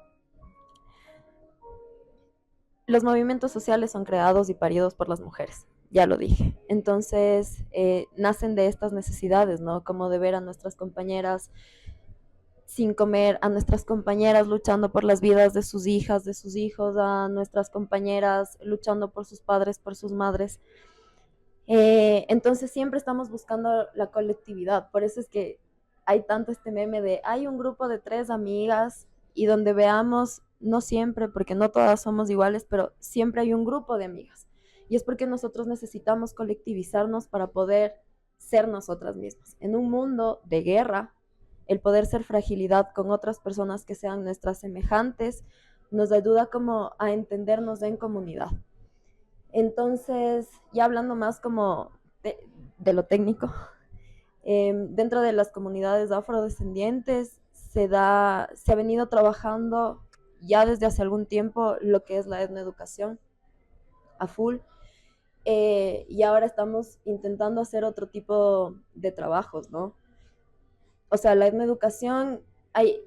Los movimientos sociales son creados y paridos por las mujeres, ya lo dije. Entonces, nacen de estas necesidades, ¿no? Como de ver a nuestras compañeras sin comer, a nuestras compañeras luchando por las vidas de sus hijas, de sus hijos, a nuestras compañeras luchando por sus padres, por sus madres. Entonces siempre estamos buscando la colectividad, por eso es que hay tanto este meme de hay un grupo de 3 amigas y donde veamos, no siempre, porque no todas somos iguales, pero siempre hay un grupo de amigas. Y es porque nosotros necesitamos colectivizarnos para poder ser nosotras mismas. En un mundo de guerra, el poder ser fragilidad con otras personas que sean nuestras semejantes nos ayuda como a entendernos en comunidad. Entonces, ya hablando más como de lo técnico, dentro de las comunidades afrodescendientes se ha venido trabajando ya desde hace algún tiempo lo que es la etnoeducación a full. Y ahora estamos intentando hacer otro tipo de trabajos, ¿no? O sea, la etnoeducación, hay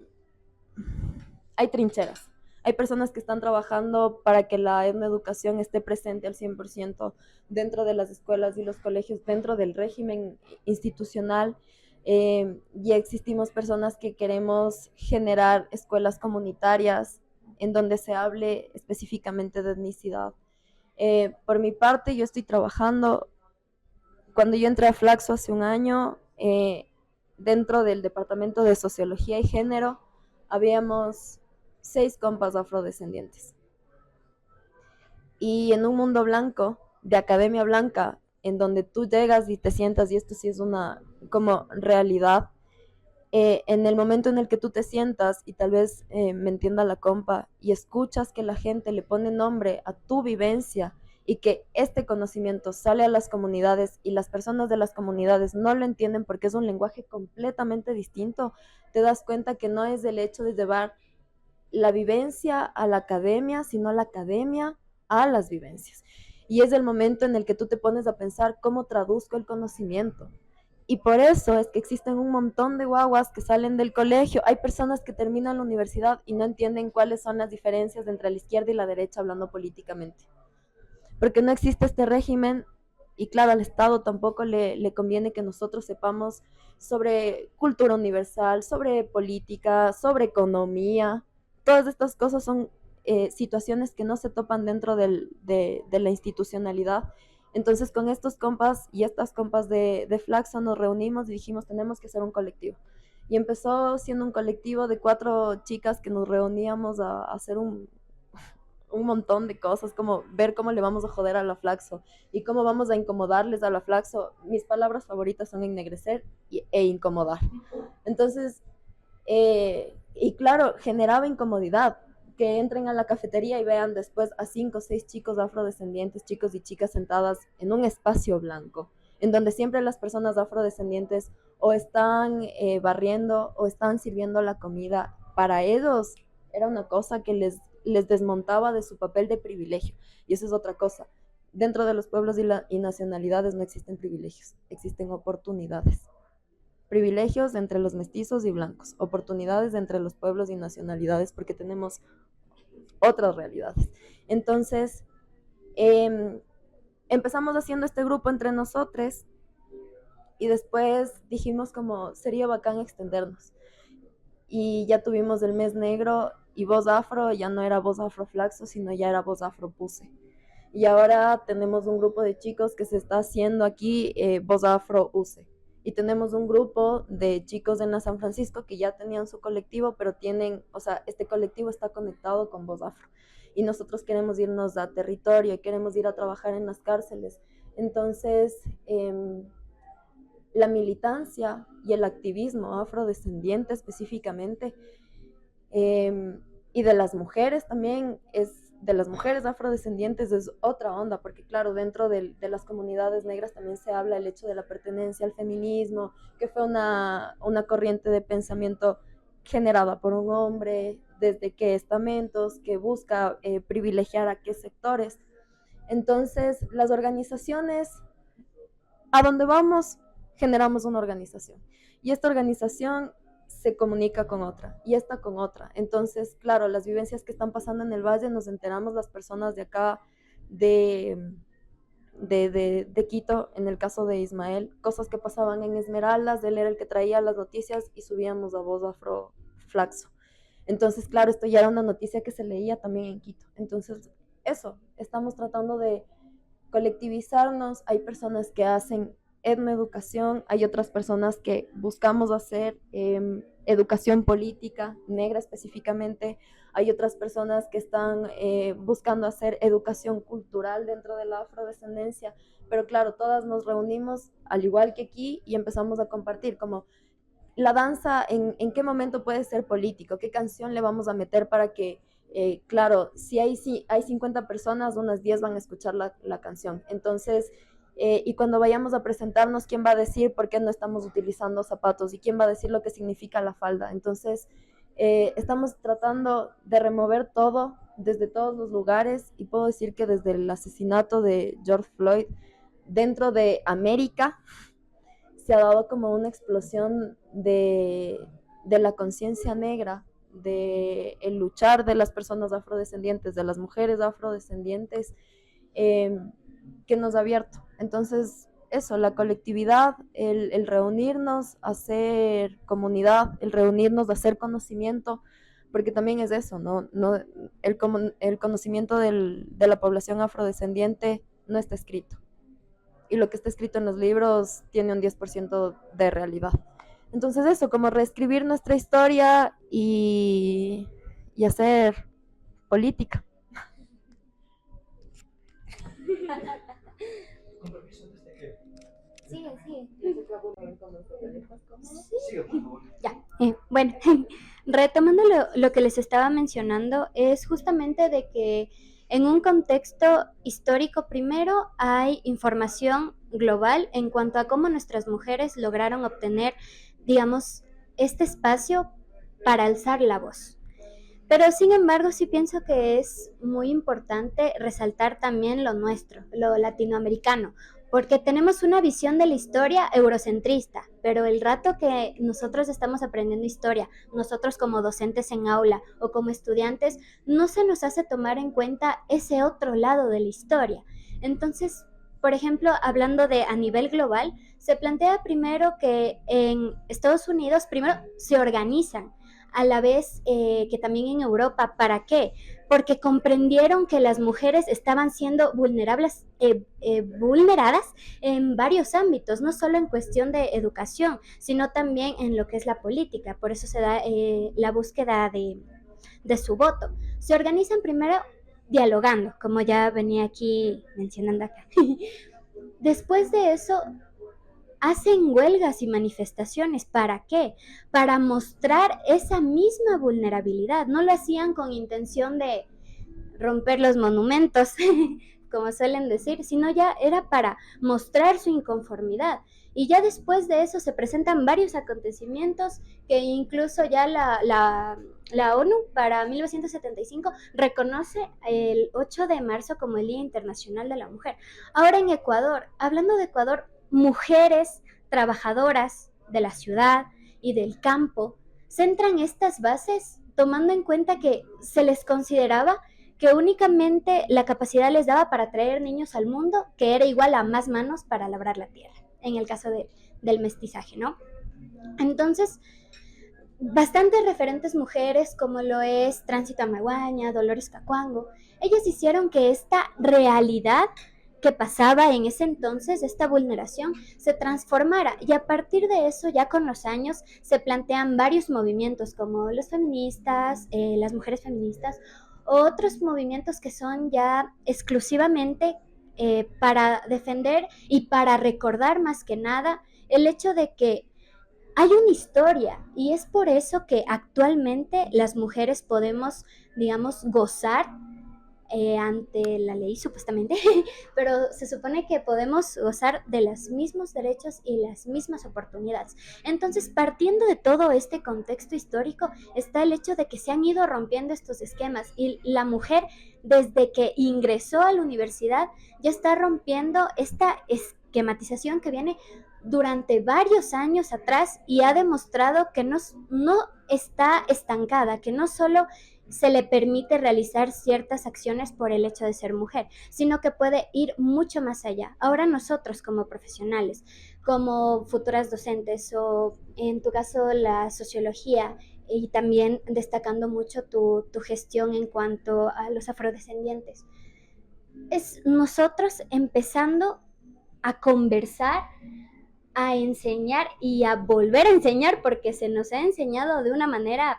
trincheras. Hay personas que están trabajando para que la etnoeducación esté presente al 100% dentro de las escuelas y los colegios, dentro del régimen institucional. Y existimos personas que queremos generar escuelas comunitarias en donde se hable específicamente de etnicidad. Por mi parte, yo estoy trabajando, cuando yo entré a Flaxo hace un año, dentro del Departamento de Sociología y Género, habíamos 6 compas afrodescendientes. Y en un mundo blanco, de academia blanca, en donde tú llegas y te sientas, y esto sí es una como realidad, en el momento en el que tú te sientas, y tal vez me entienda la compa, y escuchas que la gente le pone nombre a tu vivencia, y que este conocimiento sale a las comunidades, y las personas de las comunidades no lo entienden porque es un lenguaje completamente distinto, te das cuenta que no es el hecho de llevar la vivencia a la academia, sino la academia a las vivencias. Y es el momento en el que tú te pones a pensar cómo traduzco el conocimiento. Y por eso es que existen un montón de guaguas que salen del colegio. Hay personas que terminan la universidad y no entienden cuáles son las diferencias entre la izquierda y la derecha hablando políticamente. Porque no existe este régimen y claro, al Estado tampoco le conviene que nosotros sepamos sobre cultura universal, sobre política, sobre economía. Todas estas cosas son situaciones que no se topan dentro de la institucionalidad. Entonces con estos compas y estas compas de Flaxo nos reunimos y dijimos tenemos que ser un colectivo. Y empezó siendo un colectivo de 4 chicas que nos reuníamos a hacer un montón de cosas, como ver cómo le vamos a joder a la Flaxo y cómo vamos a incomodarles a la Flaxo. Mis palabras favoritas son ennegrecer e incomodar. Entonces, y claro, generaba incomodidad que entren a la cafetería y vean después a 5 o 6 chicos afrodescendientes, chicos y chicas sentadas en un espacio blanco, en donde siempre las personas afrodescendientes o están barriendo o están sirviendo la comida. Para ellos era una cosa que les desmontaba de su papel de privilegio. Y eso es otra cosa. Dentro de los pueblos y nacionalidades no existen privilegios, existen oportunidades. Privilegios entre los mestizos y blancos, oportunidades entre los pueblos y nacionalidades porque tenemos otras realidades. Entonces, empezamos haciendo este grupo entre nosotros y después dijimos como sería bacán extendernos. Y ya tuvimos el mes negro y Voz Afro, ya no era Voz Afro Flaxo, sino ya era Voz Afro Puse. Y ahora tenemos un grupo de chicos que se está haciendo aquí Voz Afro Use. Y tenemos un grupo de chicos en la San Francisco que ya tenían su colectivo, pero este colectivo está conectado con Voz Afro. Y nosotros queremos irnos a territorio, queremos ir a trabajar en las cárceles. Entonces, la militancia y el activismo afrodescendiente específicamente, y de las mujeres también, de las mujeres afrodescendientes es otra onda, porque claro, dentro de las comunidades negras también se habla el hecho de la pertenencia al feminismo, que fue una corriente de pensamiento generada por un hombre, desde qué estamentos, que busca privilegiar a qué sectores. Entonces, las organizaciones, a donde vamos, generamos una organización. Y esta organización se comunica con otra y esta con otra. Entonces, claro, las vivencias que están pasando en el valle nos enteramos las personas de acá, de Quito, en el caso de Ismael, cosas que pasaban en Esmeraldas, él era el que traía las noticias y subíamos a Voz Afro Flaxo. Entonces, claro, esto ya era una noticia que se leía también en Quito. Entonces, eso, estamos tratando de colectivizarnos. Hay personas que hacen etnoeducación, hay otras personas que buscamos hacer educación política, negra específicamente, hay otras personas que están buscando hacer educación cultural dentro de la afrodescendencia, pero claro, todas nos reunimos al igual que aquí y empezamos a compartir como la danza, en qué momento puede ser político, qué canción le vamos a meter para que, claro, si hay 50 personas, unas 10 van a escuchar la canción. Entonces, y cuando vayamos a presentarnos, ¿quién va a decir por qué no estamos utilizando zapatos? ¿Y quién va a decir lo que significa la falda? Entonces, estamos tratando de remover todo desde todos los lugares, y puedo decir que desde el asesinato de George Floyd, dentro de América, se ha dado como una explosión de la conciencia negra, de el luchar de las personas afrodescendientes, de las mujeres afrodescendientes, que nos ha abierto. Entonces, eso, la colectividad, el reunirnos, hacer comunidad, el reunirnos, hacer conocimiento, porque también es eso, ¿no? El conocimiento de la población afrodescendiente no está escrito. Y lo que está escrito en los libros tiene un 10% de realidad. Entonces eso, como reescribir nuestra historia y hacer política. Con permiso, antes de que... Sigue. Sigue, por favor. Ya, bueno, retomando lo que les estaba mencionando, es justamente de que en un contexto histórico primero hay información global en cuanto a cómo nuestras mujeres lograron obtener, digamos, este espacio para alzar la voz. Pero sin embargo, sí pienso que es muy importante resaltar también lo nuestro, lo latinoamericano, porque tenemos una visión de la historia eurocentrista, pero el rato que nosotros estamos aprendiendo historia, nosotros como docentes en aula o como estudiantes, no se nos hace tomar en cuenta ese otro lado de la historia. Entonces, por ejemplo, hablando de a nivel global, se plantea primero que en Estados Unidos primero se organizan, a la vez que también en Europa. ¿Para qué? Porque comprendieron que las mujeres estaban siendo vulneradas en varios ámbitos, no solo en cuestión de educación, sino también en lo que es la política. Por eso se da la búsqueda de su voto. Se organizan primero dialogando, como ya venía aquí mencionando acá. Después de eso, hacen huelgas y manifestaciones. ¿Para qué? Para mostrar esa misma vulnerabilidad. No lo hacían con intención de romper los monumentos, como suelen decir, sino ya era para mostrar su inconformidad. Y ya después de eso se presentan varios acontecimientos que incluso ya la ONU para 1975 reconoce el 8 de marzo como el Día Internacional de la Mujer. Ahora en Ecuador, hablando de Ecuador, mujeres trabajadoras de la ciudad y del campo centran estas bases tomando en cuenta que se les consideraba que únicamente la capacidad les daba para traer niños al mundo, que era igual a más manos para labrar la tierra, en el caso del mestizaje, ¿no? Entonces, bastantes referentes mujeres, como lo es Tránsito Amaguaña, Dolores Cacuango, ellas hicieron que esta realidad que pasaba en ese entonces, esta vulneración, se transformara, y a partir de eso, ya con los años, se plantean varios movimientos como los feministas, las mujeres feministas, otros movimientos que son ya exclusivamente para defender y para recordar más que nada el hecho de que hay una historia, y es por eso que actualmente las mujeres podemos, digamos, gozar ante la ley supuestamente, pero se supone que podemos gozar de los mismos derechos y las mismas oportunidades. Entonces, partiendo de todo este contexto histórico, está el hecho de que se han ido rompiendo estos esquemas, y la mujer, desde que ingresó a la universidad, ya está rompiendo esta esquematización que viene durante varios años atrás, y ha demostrado que no está estancada, que no solo se le permite realizar ciertas acciones por el hecho de ser mujer, sino que puede ir mucho más allá. Ahora nosotros como profesionales, como futuras docentes, o en tu caso la sociología, y también destacando mucho tu gestión en cuanto a los afrodescendientes. Es nosotros empezando a conversar, a enseñar y a volver a enseñar, porque se nos ha enseñado de una manera,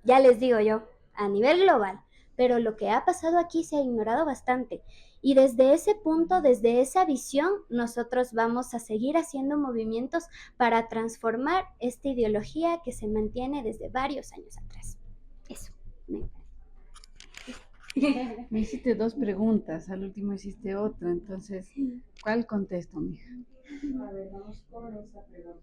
ya les digo yo, a nivel global, pero lo que ha pasado aquí se ha ignorado bastante. Y desde ese punto, desde esa visión, nosotros vamos a seguir haciendo movimientos para transformar esta ideología que se mantiene desde varios años atrás. Eso. Me hiciste 2 preguntas, al último hiciste otra, entonces, ¿cuál contesto, mija? A ver, vamos con esta pregunta.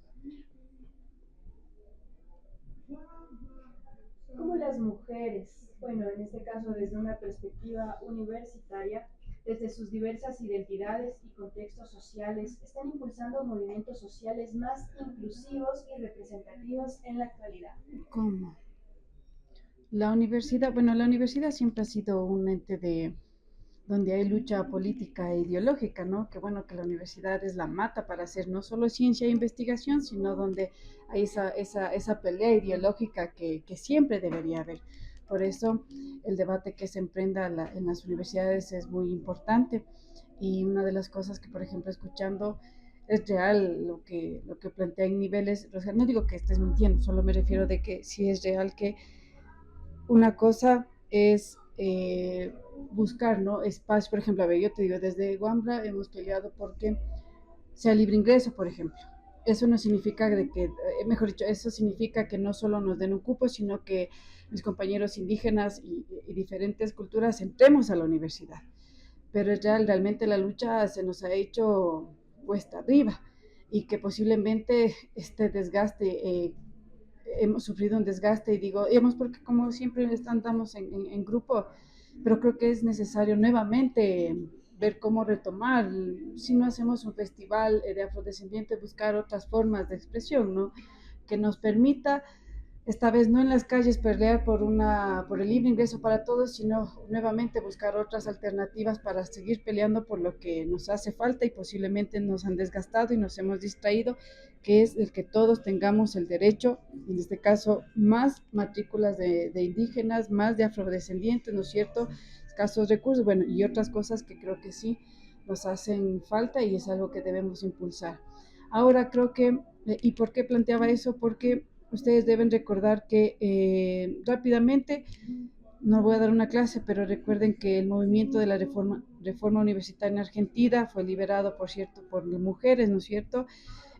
¿Cómo las mujeres, bueno, en este caso desde una perspectiva universitaria, desde sus diversas identidades y contextos sociales, están impulsando movimientos sociales más inclusivos y representativos en la actualidad? ¿Cómo? La universidad siempre ha sido un ente donde hay lucha política e ideológica, ¿no? Que bueno que la universidad es la mata para hacer no solo ciencia e investigación, sino donde hay esa pelea ideológica que siempre debería haber. Por eso el debate que se emprenda en las universidades es muy importante. Y una de las cosas que, por ejemplo, escuchando es real lo que plantea en niveles, o sea, no digo que estés mintiendo, solo me refiero de que sí es real que una cosa es buscar, ¿no? Espacio, por ejemplo, a ver, yo te digo, desde Wambra hemos peleado porque sea libre ingreso, por ejemplo. Eso no significa de que, mejor dicho, eso significa que no solo nos den un cupo, sino que mis compañeros indígenas y diferentes culturas entremos a la universidad. Pero es real, realmente la lucha se nos ha hecho cuesta arriba y que posiblemente este desgaste hemos sufrido un desgaste y digo, hemos porque como siempre andamos en grupo, pero creo que es necesario nuevamente ver cómo retomar, si no hacemos un festival de afrodescendientes, buscar otras formas de expresión, ¿no? Que nos permita, esta vez no en las calles pelear por el libre ingreso para todos, sino nuevamente buscar otras alternativas para seguir peleando por lo que nos hace falta y posiblemente nos han desgastado y nos hemos distraído, que es el que todos tengamos el derecho, en este caso, más matrículas de indígenas, más de afrodescendientes, ¿no es cierto? Escasos recursos, bueno, y otras cosas que creo que sí nos hacen falta y es algo que debemos impulsar. Ahora creo que, ¿y por qué planteaba eso? Porque ustedes deben recordar que rápidamente, no voy a dar una clase, pero recuerden que el movimiento de la reforma universitaria en Argentina fue liberado, por cierto, por mujeres, ¿no es cierto?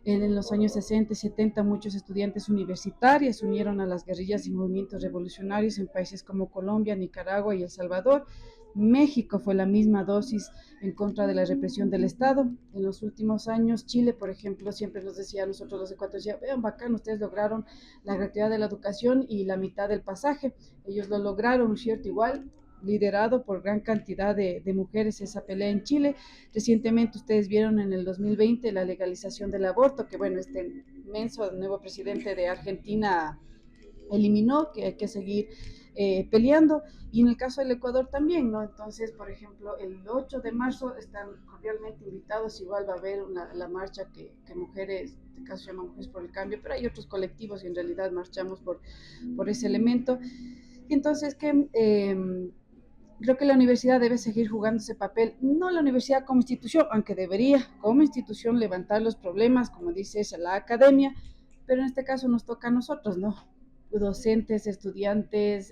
En los años 60 y 70 muchos estudiantes universitarios se unieron a las guerrillas y movimientos revolucionarios en países como Colombia, Nicaragua y El Salvador. México fue la misma dosis en contra de la represión del Estado. En los últimos años, Chile, por ejemplo, siempre nos decía a nosotros los ecuatorianos, vean, bacán, ustedes lograron la gratuidad de la educación y la mitad del pasaje. Ellos lo lograron, ¿cierto? Igual, liderado por gran cantidad de mujeres esa pelea en Chile. Recientemente ustedes vieron en el 2020 la legalización del aborto, que bueno, este inmenso nuevo presidente de Argentina eliminó, que hay que seguir peleando, y en el caso del Ecuador también, ¿no? Entonces, por ejemplo, el 8 de marzo están cordialmente invitados, igual va a haber la marcha que mujeres, en este caso se llama Mujeres por el Cambio, pero hay otros colectivos y en realidad marchamos por ese elemento. Y entonces, creo que la universidad debe seguir jugando ese papel, no la universidad como institución, aunque debería como institución levantar los problemas, como dice la academia, pero en este caso nos toca a nosotros, ¿no? Docentes, estudiantes,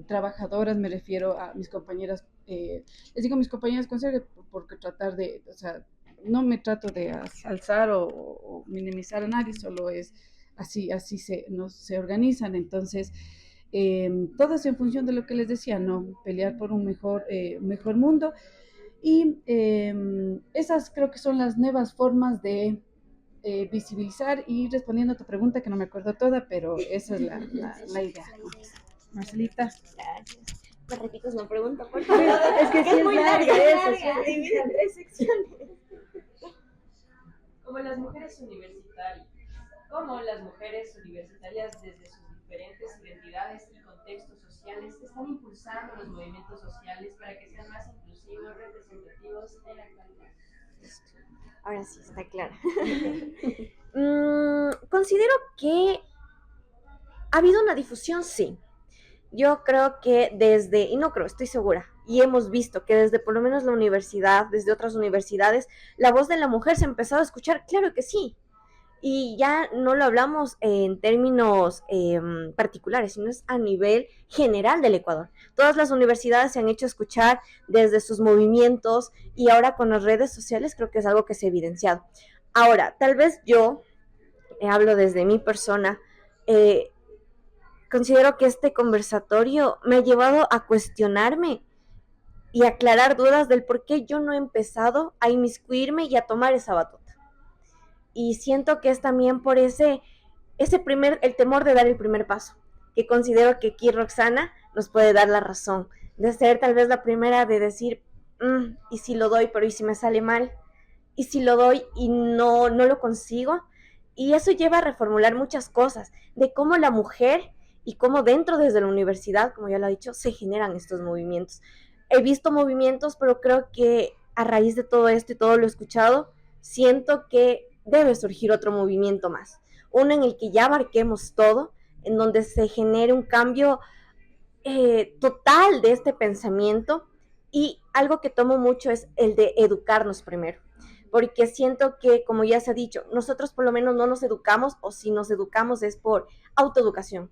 trabajadoras, me refiero a mis compañeras, les digo mis compañeras con serio, porque tratar de, o sea, no me trato de alzar o minimizar a nadie, solo es así se organizan, entonces todas en función de lo que les decía, ¿no? Pelear por un mejor mundo. Y esas creo que son las nuevas formas de visibilizar y respondiendo a tu pregunta, que no me acuerdo toda, pero esa es la idea. Marcelita. Gracias. ¿Me repites la pregunta, por favor? Es que sí es muy larga eso. Divide en 3 secciones. Como las mujeres universitarias desde sus diferentes identidades y contextos sociales están impulsando los movimientos sociales para que sean más inclusivos, representativos en la actualidad. Ahora sí, está claro. Considero que ¿Ha habido una difusión? Sí. Yo creo que y no creo, estoy segura, y hemos visto que desde por lo menos la universidad, desde otras universidades, la voz de la mujer se ha empezado a escuchar, claro que sí, y ya no lo hablamos en términos particulares, sino es a nivel general del Ecuador. Todas las universidades se han hecho escuchar desde sus movimientos y ahora con las redes sociales creo que es algo que se ha evidenciado. Ahora, tal vez yo, hablo desde mi persona, considero que este conversatorio me ha llevado a cuestionarme y aclarar dudas del por qué yo no he empezado a inmiscuirme y a tomar esa batuta. Y siento que es también por el temor de dar el primer paso, que considero que aquí Roxana nos puede dar la razón, de ser tal vez la primera de decir, y si lo doy, pero y si me sale mal, y si lo doy y no lo consigo, y eso lleva a reformular muchas cosas, de cómo la mujer y cómo dentro desde la universidad, como ya lo he dicho, se generan estos movimientos. He visto movimientos, pero creo que a raíz de todo esto y todo lo escuchado, siento que debe surgir otro movimiento más, uno en el que ya abarquemos todo, en donde se genere un cambio total de este pensamiento, y algo que tomo mucho es el de educarnos primero, porque siento que, como ya se ha dicho, nosotros por lo menos no nos educamos, o si nos educamos es por autoeducación,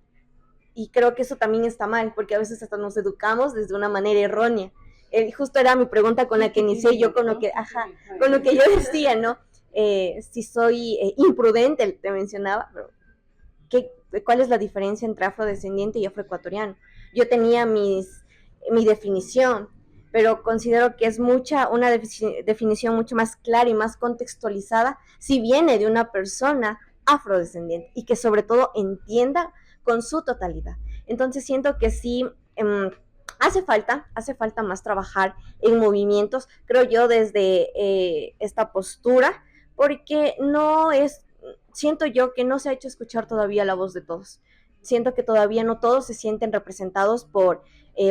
y creo que eso también está mal, porque a veces hasta nos educamos desde una manera errónea. Justo era mi pregunta con la que inicié yo, con lo que yo decía, ¿no? Si soy imprudente, te mencionaba, pero ¿cuál es la diferencia entre afrodescendiente y afroecuatoriano? Yo tenía mi definición, pero considero que es una definición mucho más clara y más contextualizada si viene de una persona afrodescendiente y que sobre todo entienda con su totalidad. Entonces siento que sí, hace falta más trabajar en movimientos, creo yo, desde esta postura, porque siento yo que no se ha hecho escuchar todavía la voz de todos. Siento que todavía no todos se sienten representados por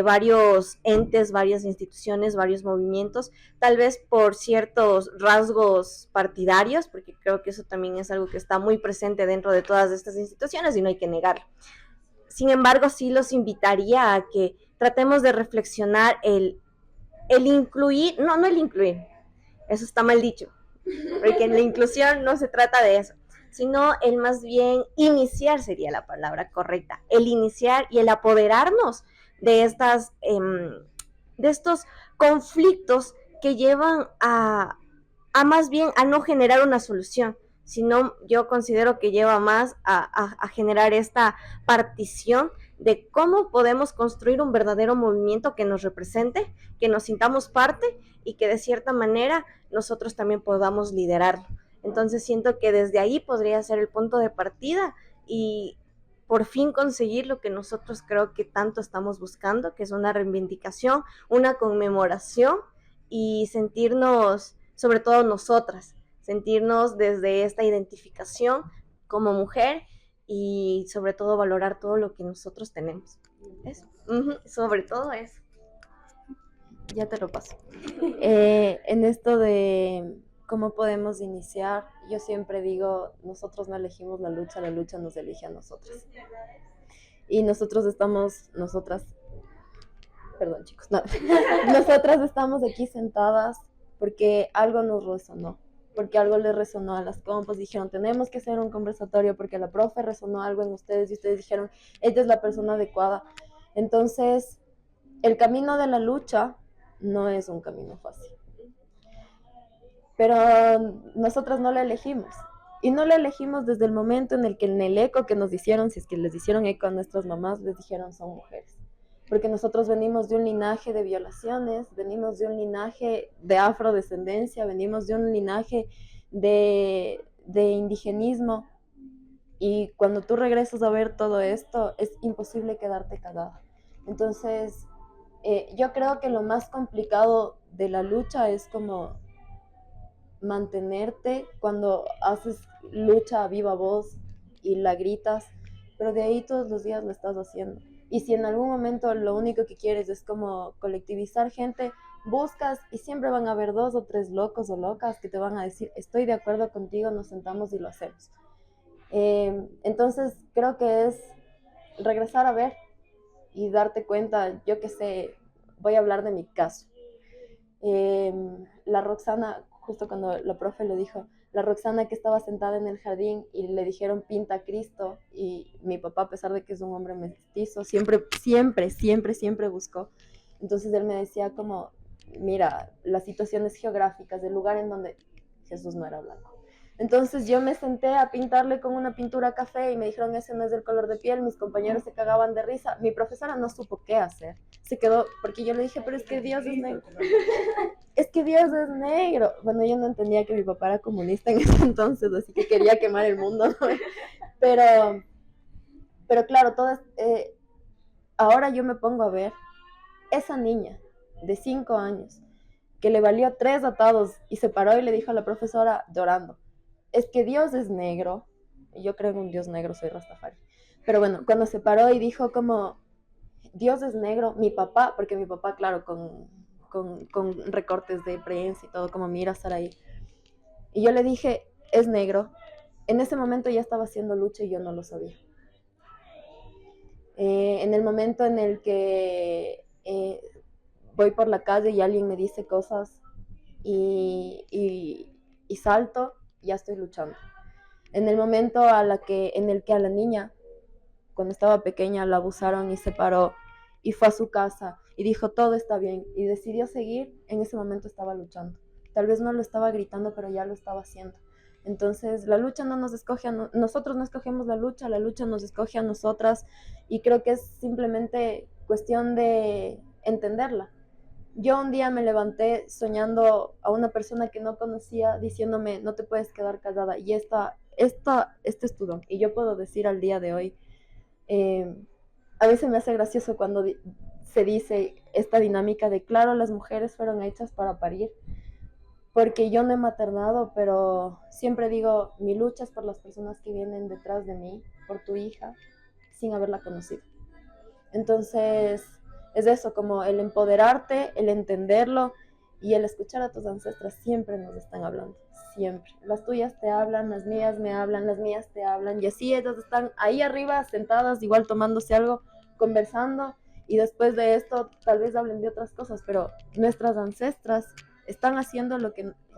varios entes, varias instituciones, varios movimientos, tal vez por ciertos rasgos partidarios, porque creo que eso también es algo que está muy presente dentro de todas estas instituciones y no hay que negarlo. Sin embargo, sí los invitaría a que tratemos de reflexionar el incluir, no el incluir, eso está mal dicho, porque en la inclusión no se trata de eso, sino el más bien iniciar sería la palabra correcta, el iniciar y el apoderarnos de estos conflictos que llevan a más bien a no generar una solución, sino yo considero que lleva más a generar esta partición de cómo podemos construir un verdadero movimiento que nos represente, que nos sintamos parte y que de cierta manera nosotros también podamos liderarlo. Entonces siento que desde ahí podría ser el punto de partida y por fin conseguir lo que nosotros creo que tanto estamos buscando, que es una reivindicación, una conmemoración y sentirnos, sobre todo nosotras, sentirnos desde esta identificación como mujer y sobre todo valorar todo lo que nosotros tenemos. Eso, sobre todo eso. Ya te lo paso. En esto de cómo podemos iniciar, yo siempre digo, nosotros no elegimos la lucha nos elige a nosotras. Y nosotras, perdón chicos, no, nosotras estamos aquí sentadas porque algo nos resonó, porque algo les resonó a las compas, dijeron, tenemos que hacer un conversatorio porque la profe resonó algo en ustedes y ustedes dijeron, ella es la persona adecuada. Entonces, el camino de la lucha no es un camino fácil, pero nosotras no la elegimos, y no la elegimos desde el momento en el que en el eco que nos hicieron, si es que les hicieron eco a nuestras mamás, les dijeron son mujeres, porque nosotros venimos de un linaje de violaciones, venimos de un linaje de afrodescendencia, venimos de un linaje de indigenismo, y cuando tú regresas a ver todo esto, es imposible quedarte callada. Entonces, yo creo que lo más complicado de la lucha es como mantenerte cuando haces lucha a viva voz y la gritas, pero de ahí todos los días lo estás haciendo. Y si en algún momento lo único que quieres es como colectivizar gente, buscas y siempre van a haber 2 o 3 locos o locas que te van a decir, estoy de acuerdo contigo, nos sentamos y lo hacemos. Entonces creo que es regresar a ver y darte cuenta, yo qué sé, voy a hablar de mi caso. La Roxana, justo cuando la profe lo dijo, la Roxana que estaba sentada en el jardín y le dijeron pinta a Cristo, y mi papá, a pesar de que es un hombre mestizo, siempre buscó. Entonces él me decía como, mira, las situaciones geográficas del lugar en donde Jesús no era blanco. Entonces yo me senté a pintarle con una pintura café y me dijeron, ese no es del color de piel. Mis compañeros se cagaban de risa. Mi profesora no supo qué hacer. Se quedó, porque yo le dije, pero es que Dios es negro. Es que Dios es negro. Bueno, yo no entendía que mi papá era comunista en ese entonces, así que quería quemar el mundo, ¿no? Pero claro, ahora yo me pongo a ver esa niña de 5 años que le valió 3 atados y se paró y le dijo a la profesora llorando, es que Dios es negro. Y yo creo en un Dios negro, soy Rastafari. Pero bueno, cuando se paró y dijo como, Dios es negro, mi papá, porque mi papá, claro, con recortes de prensa y todo, como mira Saraí. Y yo le dije, es negro. En ese momento ya estaba haciendo lucha y yo no lo sabía. En el momento en el que voy por la calle y alguien me dice cosas y salto, ya estoy luchando. En el momento en el que a la niña, cuando estaba pequeña, la abusaron y se paró y fue a su casa y dijo todo está bien y decidió seguir, en ese momento estaba luchando. Tal vez no lo estaba gritando, pero ya lo estaba haciendo. Entonces la lucha no nos escoge nosotros, no escogemos la lucha nos escoge a nosotras, y creo que es simplemente cuestión de entenderla. Yo un día me levanté soñando a una persona que no conocía diciéndome, no te puedes quedar callada, y este es tu don. Y yo puedo decir al día de hoy, a veces me hace gracioso cuando se dice esta dinámica de, claro, las mujeres fueron hechas para parir, porque yo no he maternado, pero siempre digo, mi lucha es por las personas que vienen detrás de mí, por tu hija, sin haberla conocido. Entonces, es eso, como el empoderarte, el entenderlo y el escuchar a tus ancestras. Siempre nos están hablando, siempre. Las tuyas te hablan, las mías me hablan, las mías te hablan, y así ellas están ahí arriba, sentadas, igual tomándose algo, conversando, y después de esto tal vez hablen de otras cosas, pero nuestras ancestras están haciendo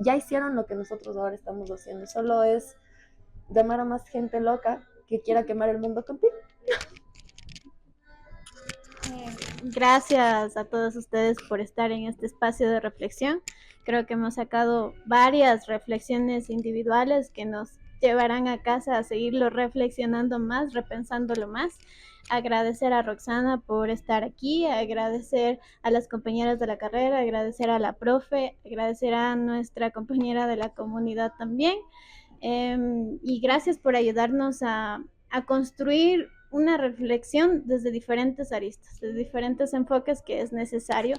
ya hicieron lo que nosotros ahora estamos haciendo. Solo es llamar a más gente loca que quiera quemar el mundo contigo. Gracias a todos ustedes por estar en este espacio de reflexión. Creo que hemos sacado varias reflexiones individuales que nos llevarán a casa a seguirlo reflexionando más, repensándolo más. Agradecer a Roxana por estar aquí, agradecer a las compañeras de la carrera, agradecer a la profe, agradecer a nuestra compañera de la comunidad también. Y gracias por ayudarnos a construir una reflexión desde diferentes aristas, desde diferentes enfoques, que es necesario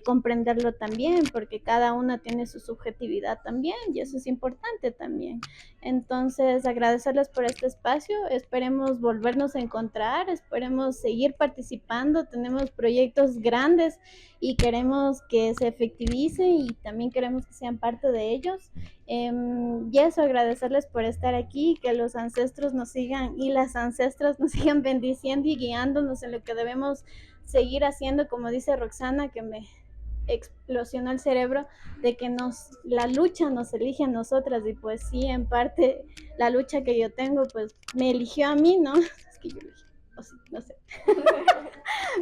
comprenderlo también, porque cada una tiene su subjetividad también, y eso es importante también. Entonces, agradecerles por este espacio, esperemos volvernos a encontrar, esperemos seguir participando, tenemos proyectos grandes y queremos que se efectivicen y también queremos que sean parte de ellos. Y eso, agradecerles por estar aquí, que los ancestros nos sigan y las ancestras nos sigan bendiciendo y guiándonos en lo que debemos seguir haciendo, como dice Roxana, que me explosionó el cerebro, de que la lucha nos elige a nosotras, y pues sí, en parte la lucha que yo tengo pues me eligió a mí, ¿no? Es que yo elegí, o sí, no sé.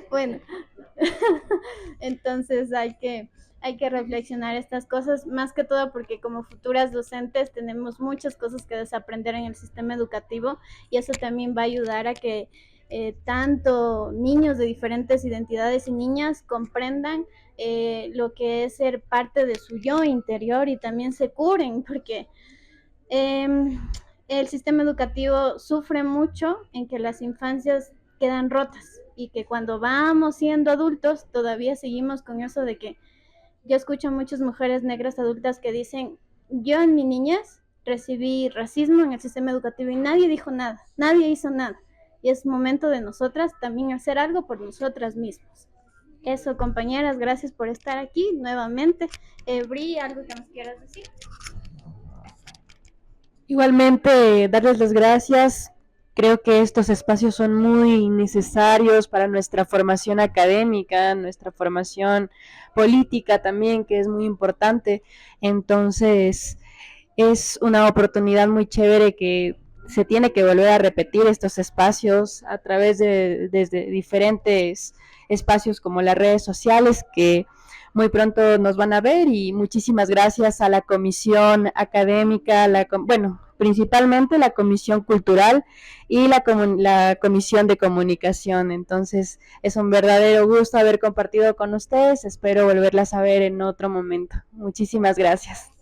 Bueno, entonces hay que reflexionar estas cosas, más que todo porque como futuras docentes tenemos muchas cosas que desaprender en el sistema educativo, y eso también va a ayudar a que tanto niños de diferentes identidades y niñas comprendan lo que es ser parte de su yo interior, y también se curen, porque el sistema educativo sufre mucho en que las infancias quedan rotas, y que cuando vamos siendo adultos todavía seguimos con eso de que yo escucho a muchas mujeres negras adultas que dicen, yo en mi niñez recibí racismo en el sistema educativo y nadie dijo nada, nadie hizo nada. Y es momento de nosotras también hacer algo por nosotras mismas. Eso, compañeras, gracias por estar aquí nuevamente. Bri, ¿algo que nos quieras decir? Igualmente, darles las gracias Creo que estos espacios son muy necesarios para nuestra formación académica, nuestra formación política también, que es muy importante. Entonces, es una oportunidad muy chévere que se tiene que volver a repetir estos espacios a través de desde diferentes espacios como las redes sociales que muy pronto nos van a ver, y muchísimas gracias a la comisión académica, bueno, principalmente la comisión cultural y la comisión de comunicación. Entonces es un verdadero gusto haber compartido con ustedes, espero volverlas a ver en otro momento. Muchísimas gracias.